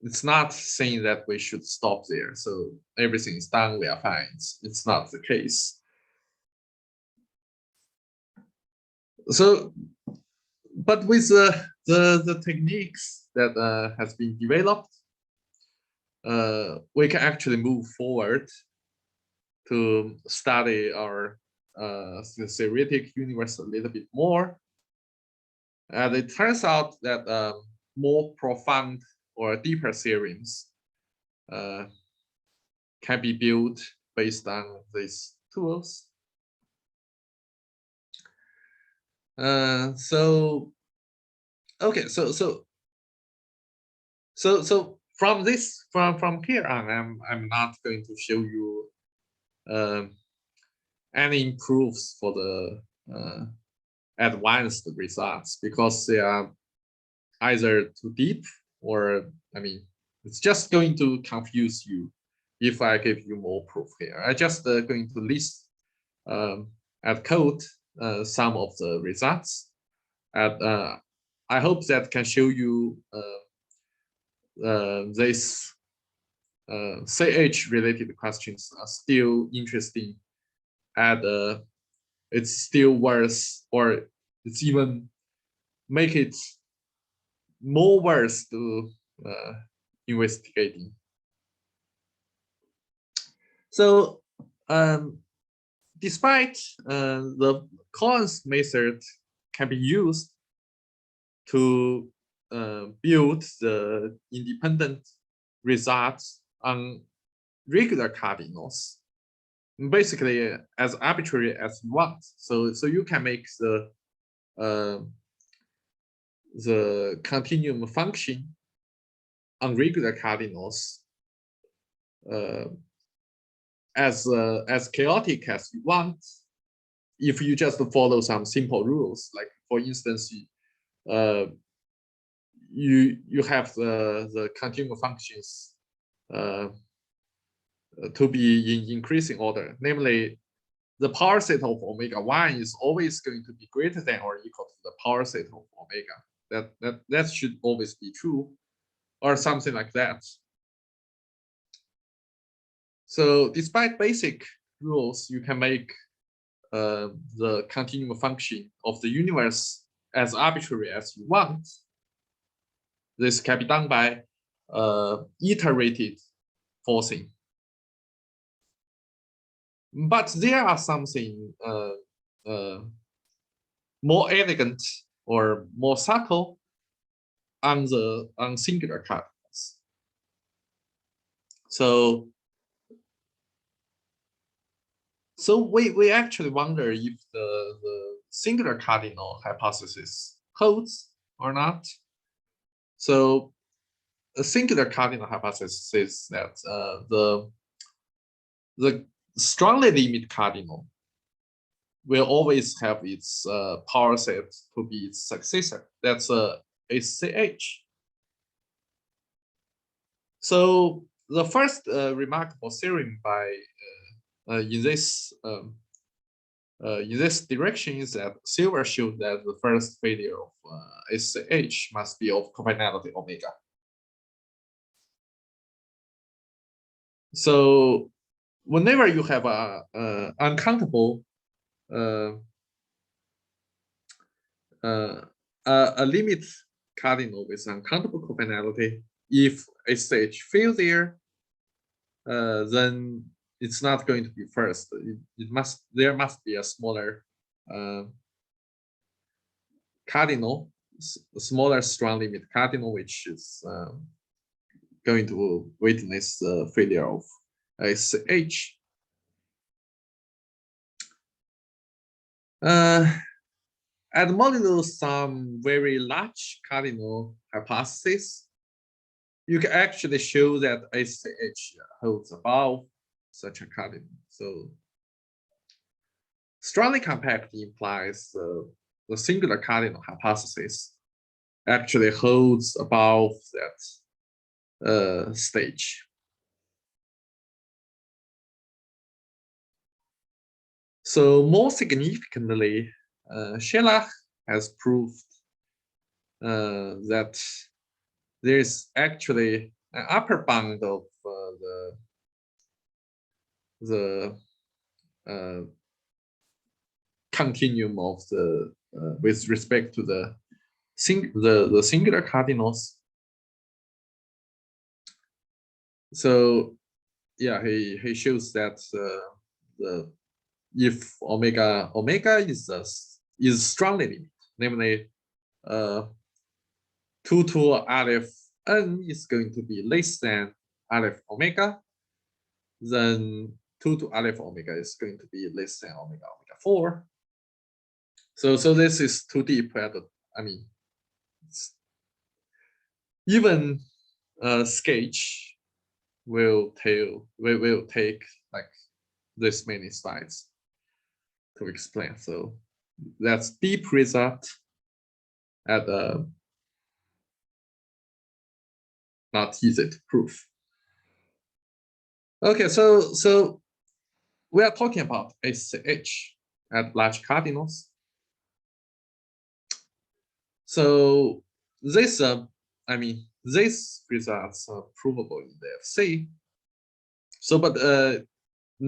it's not saying that we should stop there. So everything is done, we are fine. It's not the case. So, but with the techniques that has been developed, we can actually move forward to study our theoretic universe a little bit more. And it turns out that more profound or deeper theorems can be built based on these tools. So okay, so from this from here on, I'm not going to show you any proofs for the advanced results because they are either too deep or, I mean, it's just going to confuse you if I give you more proof here. I just going to list at code some of the results, and I hope that can show you this CH related questions are still interesting, and it's still worth, or it's even make it more worth to investigating. So despite the Collins method can be used to build the independent results on regular cardinals, basically as arbitrary as you want. So you can make the continuum function on regular cardinals as chaotic as you want, if you just follow some simple rules. Like for instance, you have the continuum functions to be in increasing order. Namely, the power set of omega 1 is always going to be greater than or equal to the power set of omega. That should always be true, or something like that. So despite basic rules, you can make the continuum function of the universe as arbitrary as you want. This can be done by iterated forcing. But there are something more elegant or more subtle on singular cardinals. So we actually wonder if the singular cardinal hypothesis holds or not. So a singular cardinal hypothesis is that the strongly limited cardinal will always have its power set to be its successor. That's ACH. So the first remarkable theorem by in this direction is that Silver showed that the first failure of SH must be of cofinality omega. So whenever you have a uncountable a limit cardinal with uncountable cofinality, if SH fails there, then it's not going to be first. There must be a smaller cardinal, a smaller strong limit cardinal, which is going to witness the failure of SH. At modulo some very large cardinal hypothesis, you can actually show that SH holds above such a cardinal. So strongly compact implies the singular cardinal hypothesis actually holds above that stage. So more significantly, Schellach has proved that there is actually an upper bound of the continuum of the with respect to the singular cardinals. So yeah, he shows that the if omega is strongly limited, namely 2 to aleph n is going to be less than aleph omega, then 2 to aleph omega is going to be less than omega 4. So this is too deep. I mean, even sketch will take like this many slides to explain. So that's deep result at not easy to prove. Okay, so we are talking about SH at large cardinals. So this these results are provable in the FC. So, but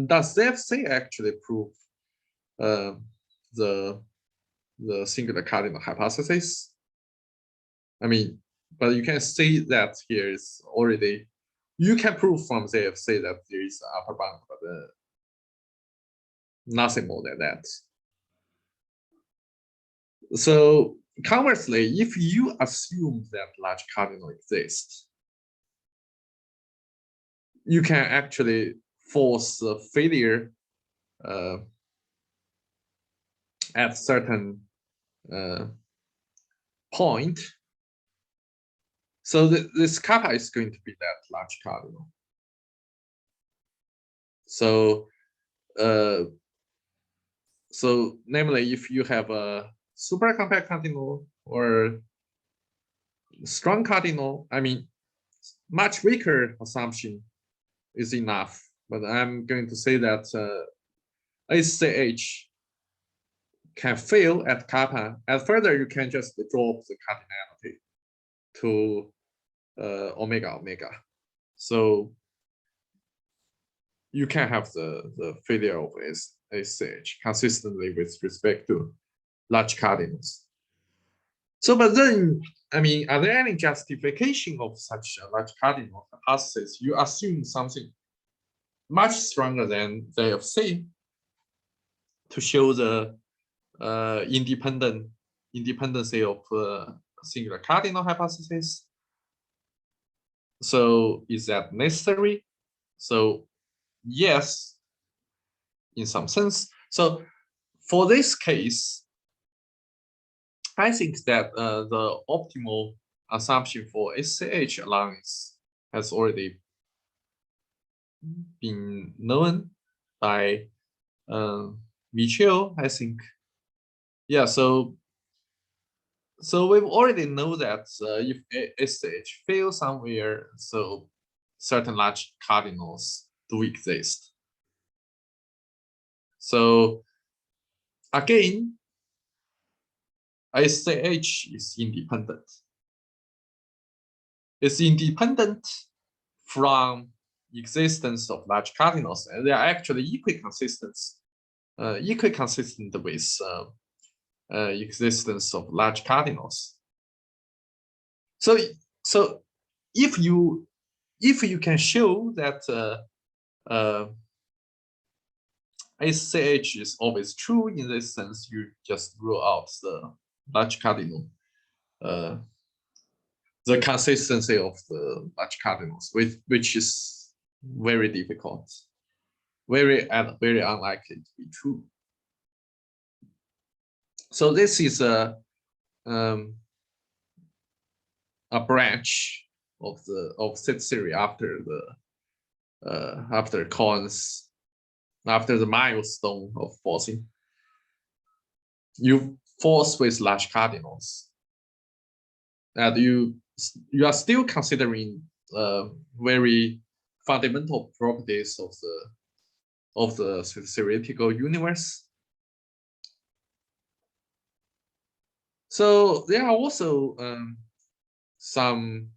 does the FC actually prove the singular cardinal hypothesis? I mean, but you can see that here is already, you can prove from the FC that there is an upper bound, but nothing more than that. So conversely, if you assume that large cardinal exists, you can actually force a failure at certain point. So this kappa is going to be that large cardinal. So so namely, if you have a super compact cardinal or strong cardinal, I mean, much weaker assumption is enough. But I'm going to say that ACH can fail at kappa, and further you can just drop the cardinality to omega. So you can have the failure of SH consistently with respect to large cardinals. So, but then, I mean, are there any justification of such a large cardinal hypothesis? You assume something much stronger than they have said to show the independency of singular cardinal hypothesis. So is that necessary? So yes, in some sense. So for this case, I think that the optimal assumption for SCH allowance has already been known by Michel, I think. Yeah, so we've already know that if SH fails somewhere, so certain large cardinals do exist. So again, SH is independent. It's independent from existence of large cardinals, and they are actually equiconsistent with existence of large cardinals. So if you can show that SCH is always true in this sense, you just rule out the large cardinal, the consistency of the large cardinals, which is very difficult, very unlikely to be true. So this is a branch of set theory after the milestone of forcing. You force with large cardinals, and you are still considering very fundamental properties of the theoretical universe. So there are also some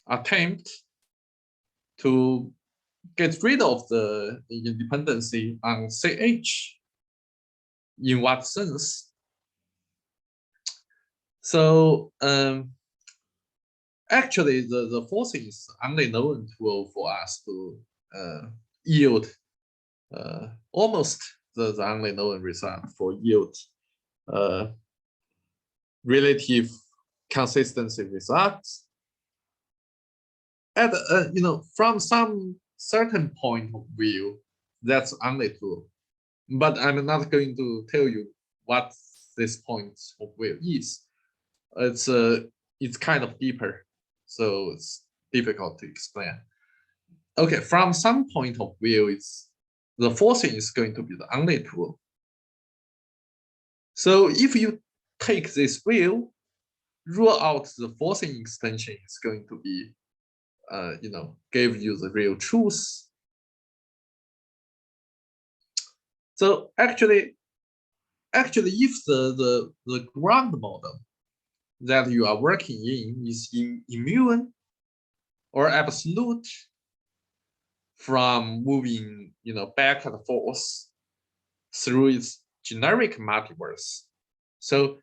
attempt to get rid of the independency on CH. In what sense? So actually, the forcing is only known tool for us to yield almost the only known result for yield relative consistency results. And from some certain point of view, that's only true. But I'm not going to tell you what this point of view is. It's kind of deeper, so it's difficult to explain. Okay, from some point of view, it's the forcing is going to be the only tool. So if you take this view, rule out the forcing extension is going to be, give you the real truth. So actually, if the ground model that you are working in is immune or absolute from moving, back and forth through its generic multiverse. So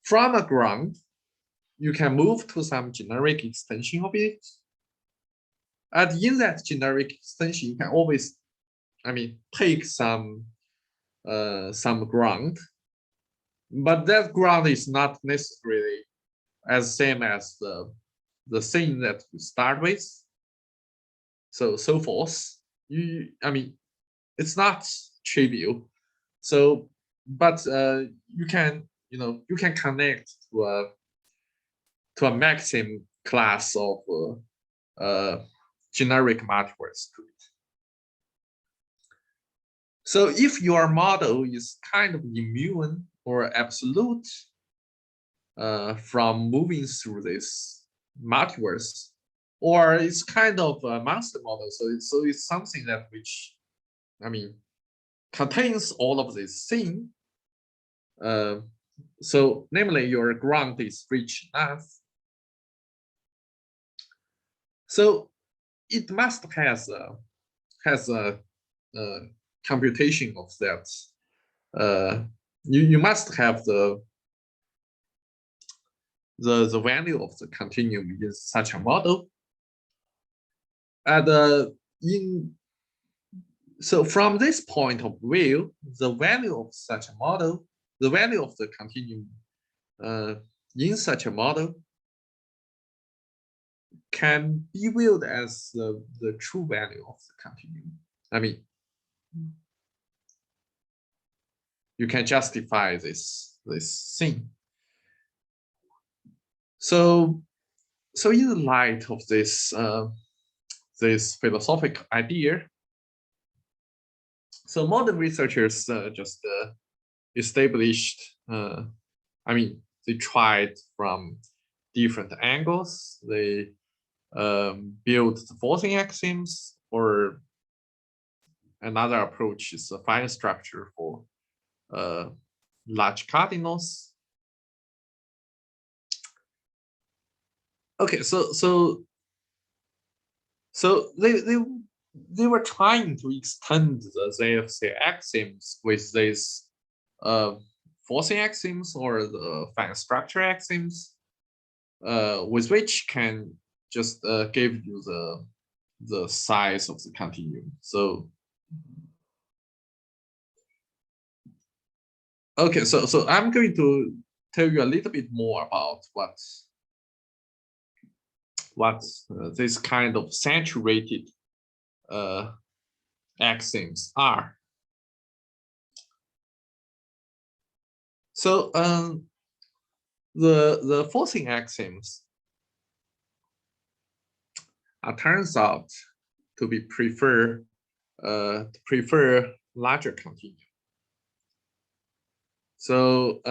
from a ground, you can move to some generic extension of it. And in that generic extension, you can always, take some ground, but that ground is not necessarily as same as the thing that you start with. So forth. It's not trivial. So, but you can connect to a maximum class of generic multiverse to it. So if your model is kind of immune or absolute from moving through this multiverse, or it's kind of a monster model, so it's something that which contains all of this thing. So namely, your ground is rich enough. So it must has a computation of that. You must have the value of the continuum in such a model. And So from this point of view, the value of such a model, the value of the continuum in such a model can be viewed as the true value of the continuum. I mean, you can justify this thing. So in the light of this this philosophical idea, so modern researchers just established. I mean, they tried from different angles. They built the forcing axioms, or another approach is a fine structure for large cardinals. Okay, so they were trying to extend the ZFC axioms with these forcing axioms or the fine structure axioms, with which can just give you the size of the continuum. So okay, so I'm going to tell you a little bit more about what this kind of saturated axioms are. So the forcing axioms turns out to be prefer larger continuum. So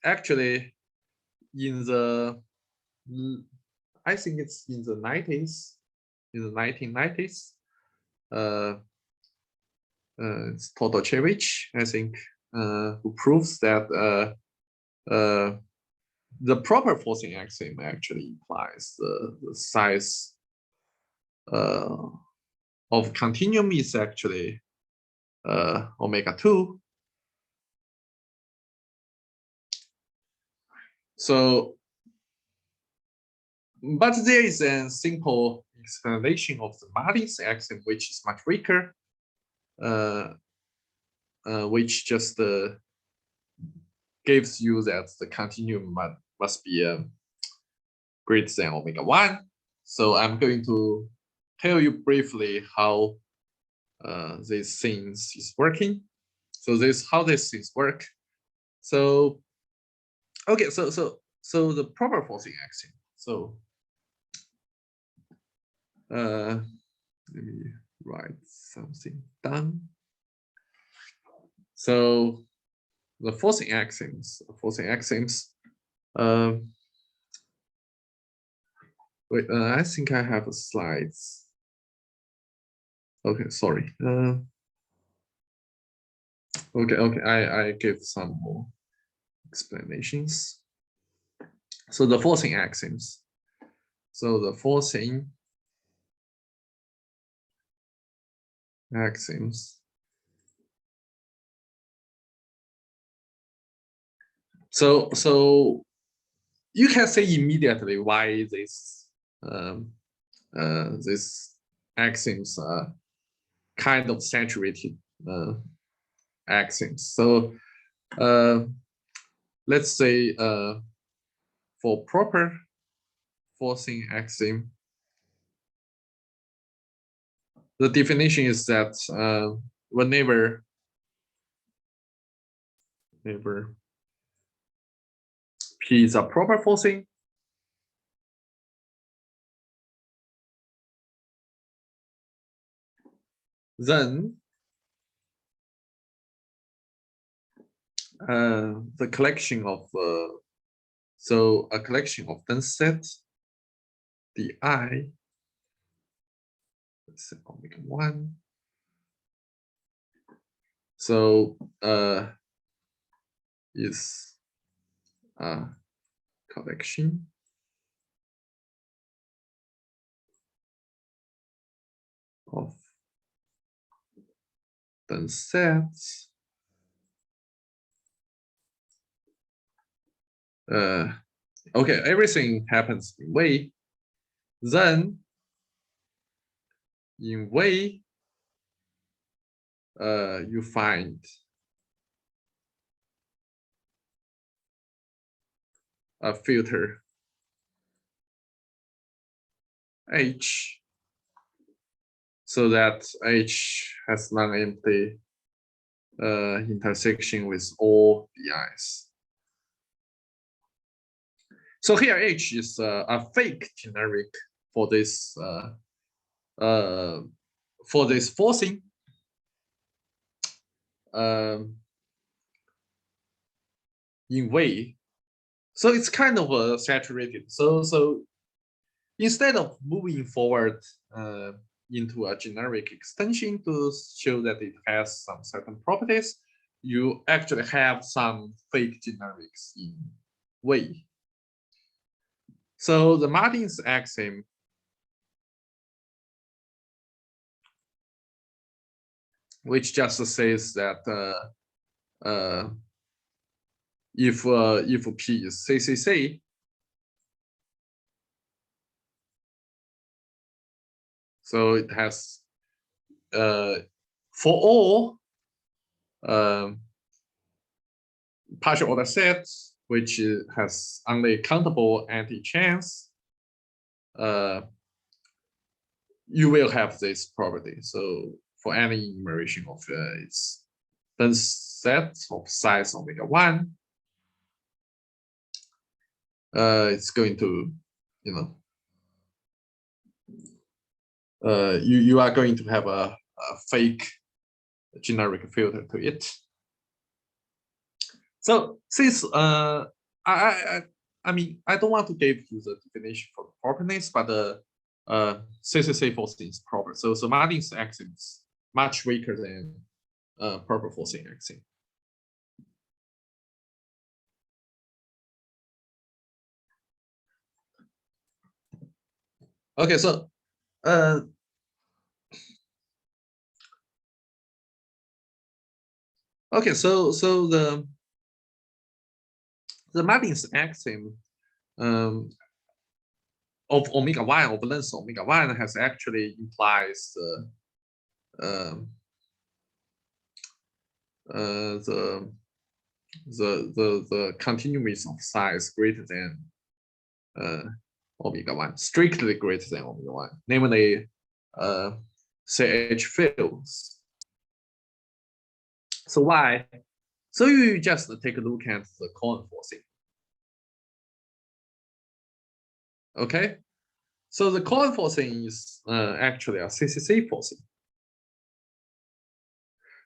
actually, in the I think it's in the 90s, in the 1990s, it's Totochevich, I think, who proves that the proper forcing axiom actually implies the size of continuum is actually omega 2. So, but there is a simple explanation of the Martin's axiom, which is much weaker, which just gives you that the continuum must be greater than omega 1. So I'm going to tell you briefly how these things is working. So how these things work. So okay, so the proper forcing axiom. So let me write something down. So the forcing axioms. Wait, I think I have slides. Okay, sorry. Okay, I give some more explanations. So the forcing axioms. So the forcing axioms. So you can say immediately why this axioms are kind of saturated axioms. So let's say for proper forcing axiom, the definition is that whenever P is a proper forcing, then the collection of so a collection of dense sets di, let's say omega 1. So is a collection of dense sets okay, everything happens in way. Then in way, you find a filter H, so that H has non-empty intersection with all BIs. So here H is a fake generic for this forcing. In way, so it's kind of saturated. So instead of moving forward into a generic extension to show that it has some certain properties, you actually have some fake generics in way. So the Martin's axiom which just says that if P is CCC, so it has for all partial order sets which has only countable anti-chains, you will have this property. So for any enumeration of its dense set of size omega 1, it's going to, you are going to have a fake generic filter to it. So since I mean, I don't want to give you the definition for the properties, but the CCC forcing is proper. So Martin's axiom is much weaker than proper forcing axiom. Okay, so okay, so the Martin's axiom of omega 1 of length omega 1 has actually implies the continuous of size greater than omega 1, strictly greater than omega 1, namely CH fields. So why? So you just take a look at the Cohen forcing. Okay, so the Cohen forcing is actually a CCC forcing.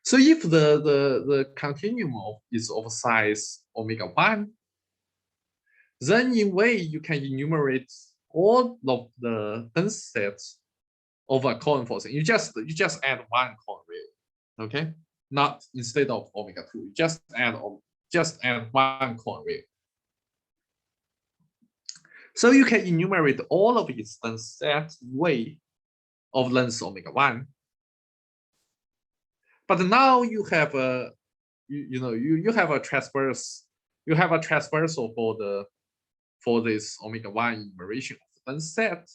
So if the continuum is of size omega 1, then in way you can enumerate all of the dense sets of a Cohen forcing. You just add one Cohen real, okay? Not instead of omega 2, you just add one Cohen real. So you can enumerate all of its dense sets way of length omega 1. But now you have a you have a transverse, you have a transversal for this omega 1 enumeration of the dense set.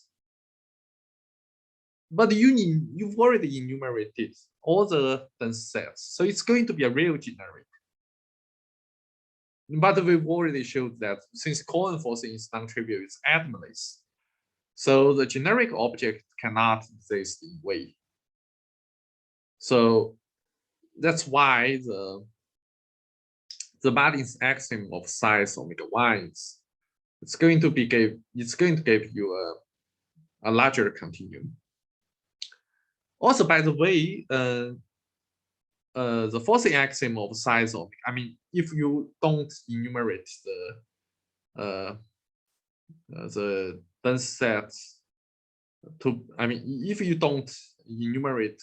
But you've already enumerated all the dense sets, so it's going to be a real generic. But we've already showed that since Cohen forcing is non-trivial, it's atomless. So the generic object cannot exist in way. So that's why the Martin's axiom of size omega 1 is it's going to give you a larger continuum. Also, by the way, the forcing axiom of size of, I mean, if you don't enumerate the dense sets to, I mean, if you don't enumerate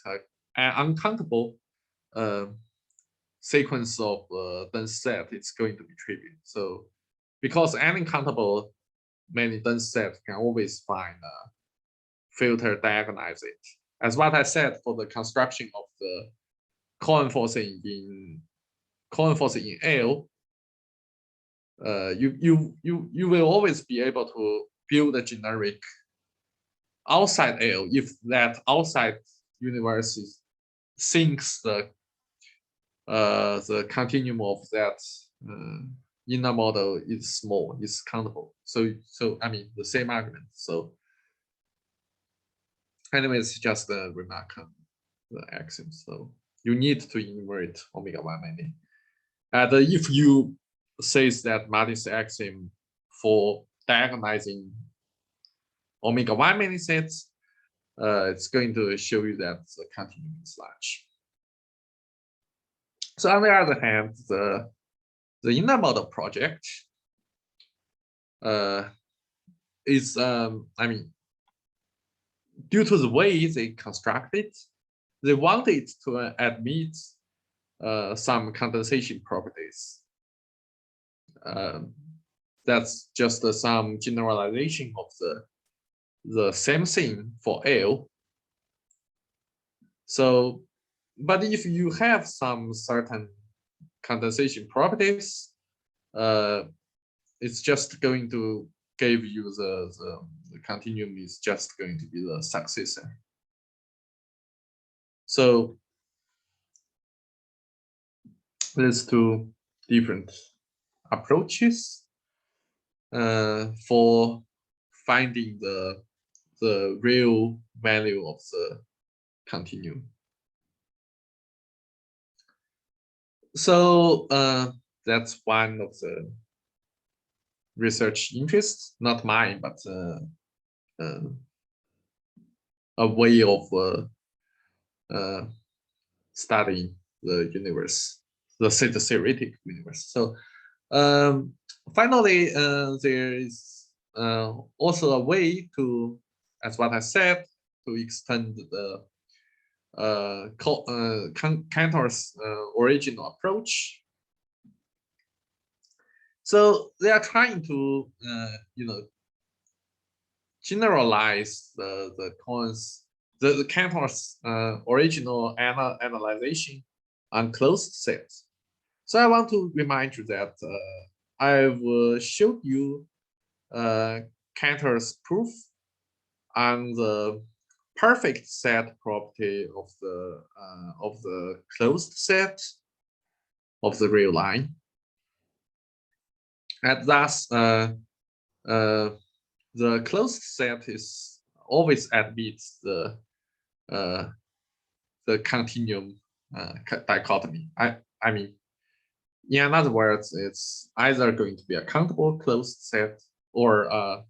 an uncountable sequence of dense set, it's going to be trivial. So because any countable many dense set can always find a filter diagonalize it. As what I said for the construction of the Cohen forcing in L, you will always be able to build a generic outside L if that outside universe thinks the the continuum of that inner model is small, is countable. So I mean the same argument. So anyway, it's just a remark on the axiom. So you need to enumerate omega 1 many. And if you say that Martin's axiom for diagonalizing omega 1 many sets, it's going to show you that the continuum is large. So on the other hand, the inner model project is, I mean, due to the way they construct it, they wanted to admit some condensation properties. That's just some generalization of the same thing for L. So, but if you have some certain condensation properties, it's just going to give you the continuum is just going to be the successor. So there's two different approaches for finding the real value of the continuum. So that's one of the research interests, not mine, but a way of studying the universe, the theoretic universe. So finally, there is also a way to, as what I said, to extend the Cantor's original approach. So they are trying to, generalize the Cantor's original analyzation on closed sets. So I want to remind you that I've showed you Cantor's proof on the perfect set property of the closed set of the real line, and thus the closed set is always admits the continuum dichotomy. I mean, in other words, it's either going to be a countable closed set or a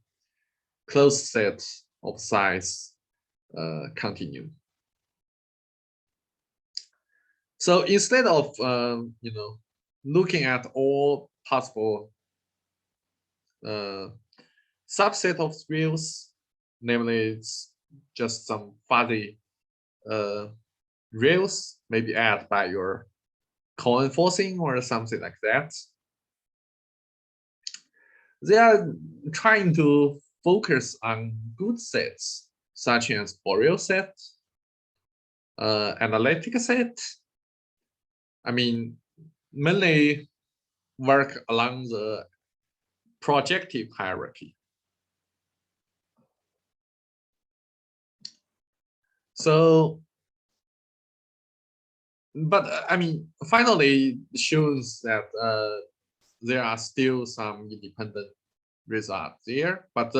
closed set of size continuum. So instead of looking at all possible subset of reals, namely it's just some fuzzy reals, maybe add by your co-enforcing or something like that. They are trying to focus on good sets, such as Borel set, analytic set. I mean, mainly work along the projective hierarchy. So, but I mean, finally shows that there are still some independent results there, but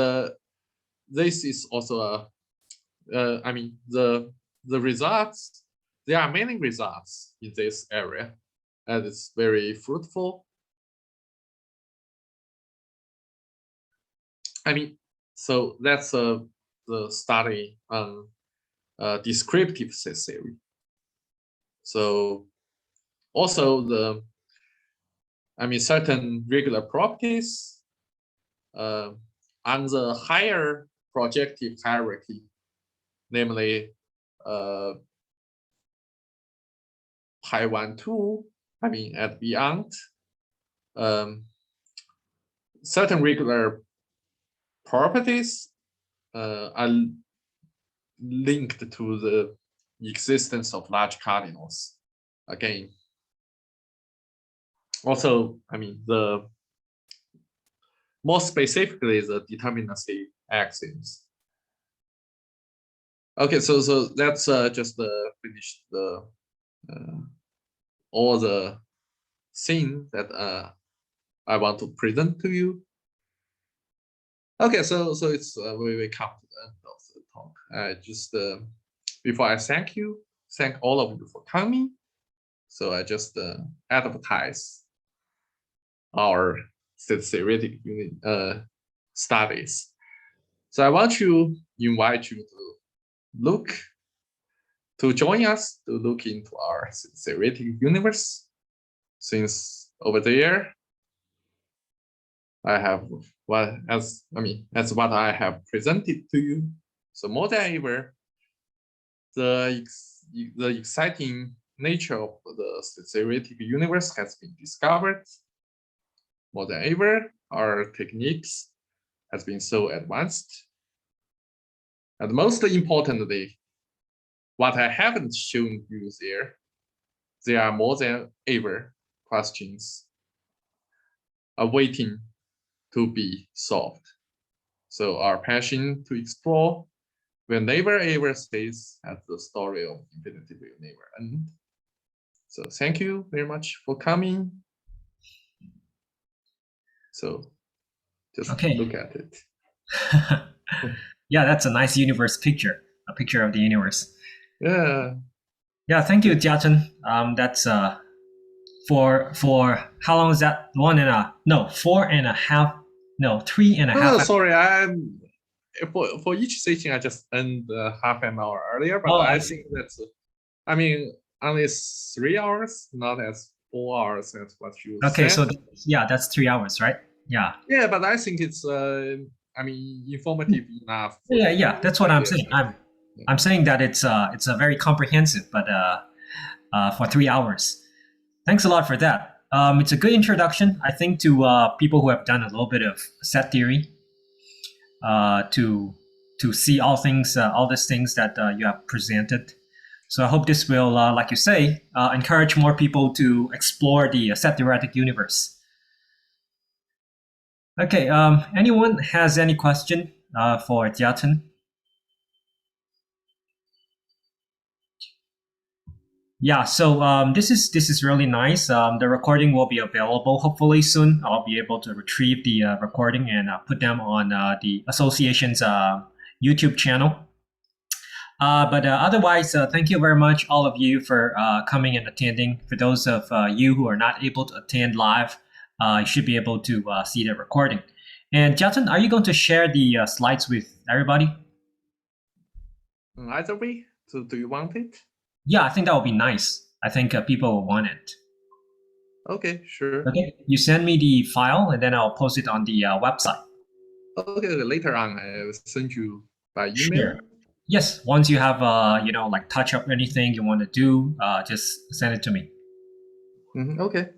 this is also I mean, the results, there are many results in this area, and it's very fruitful. I mean, so that's the study on descriptive set theory. So also certain regular properties on the higher projective hierarchy, namely pi 1, 2, I mean at beyond, certain regular properties are linked to the existence of large cardinals again. Also, I mean, more specifically, the determinacy axioms. Okay, so that's just finished the all the things that I want to present to you. Okay, so it's we come to the end of the talk. I just before I thank all of you for coming. So I just advertise our theoretic studies. So I want to invite you to join us to look into our theoretic universe. Since over there, I have as what I have presented to you. So more than ever, the exciting nature of the theoretic universe has been discovered. More than ever, our techniques has been so advanced. And most importantly, what I haven't shown you there are more than ever questions awaiting to be solved. So our passion to explore will never ever cease, as the story of infinity will never end. So thank you very much for coming. So just look at it.
Yeah, that's a nice universe picture, a picture of the universe.
Yeah.
Yeah, thank you, Jiachen. That's for how long is that? 3.5.
Oh, sorry, I'm for each session I just end half an hour earlier, but I think that's only 3 hours, not as 4 hours as what you
okay,
said.
so that's 3 hours, right? Yeah.
Yeah, but I think it's informative enough.
Yeah, that's what I'm saying. I'm saying that it's a very comprehensive, but for 3 hours. Thanks a lot for that. It's a good introduction, I think, to people who have done a little bit of set theory, to see all these things that you have presented. So I hope this will, like you say, encourage more people to explore the set theoretic universe. Okay, anyone has any question for Jiachen? Yeah, so this is really nice. The recording will be available hopefully soon. I'll be able to retrieve the recording and put them on the association's YouTube channel. But otherwise, thank you very much, all of you, for coming and attending. For those of you who are not able to attend live, you should be able to see the recording. And Jiachen, are you going to share the slides with everybody?
Either way. So do you want it?
Yeah, I think that would be nice. I think people will want it.
Okay, sure.
Okay, you send me the file and then I'll post it on the website.
Okay, later on I will send you by email.
Sure. Yes, once you have like touch up anything you want to do, just send it to me.
Okay.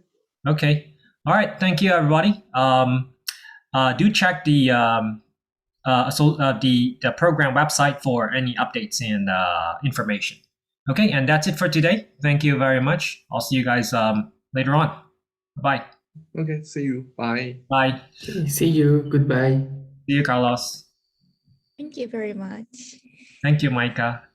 Okay. All right. Thank you, everybody. Do check the the program website for any updates and information. Okay, and that's it for today. Thank you very much. I'll see you guys later on. Bye.
Okay, see you. Bye.
Bye.
See you. Goodbye.
See you, Carlos.
Thank you very much.
Thank you, Micah.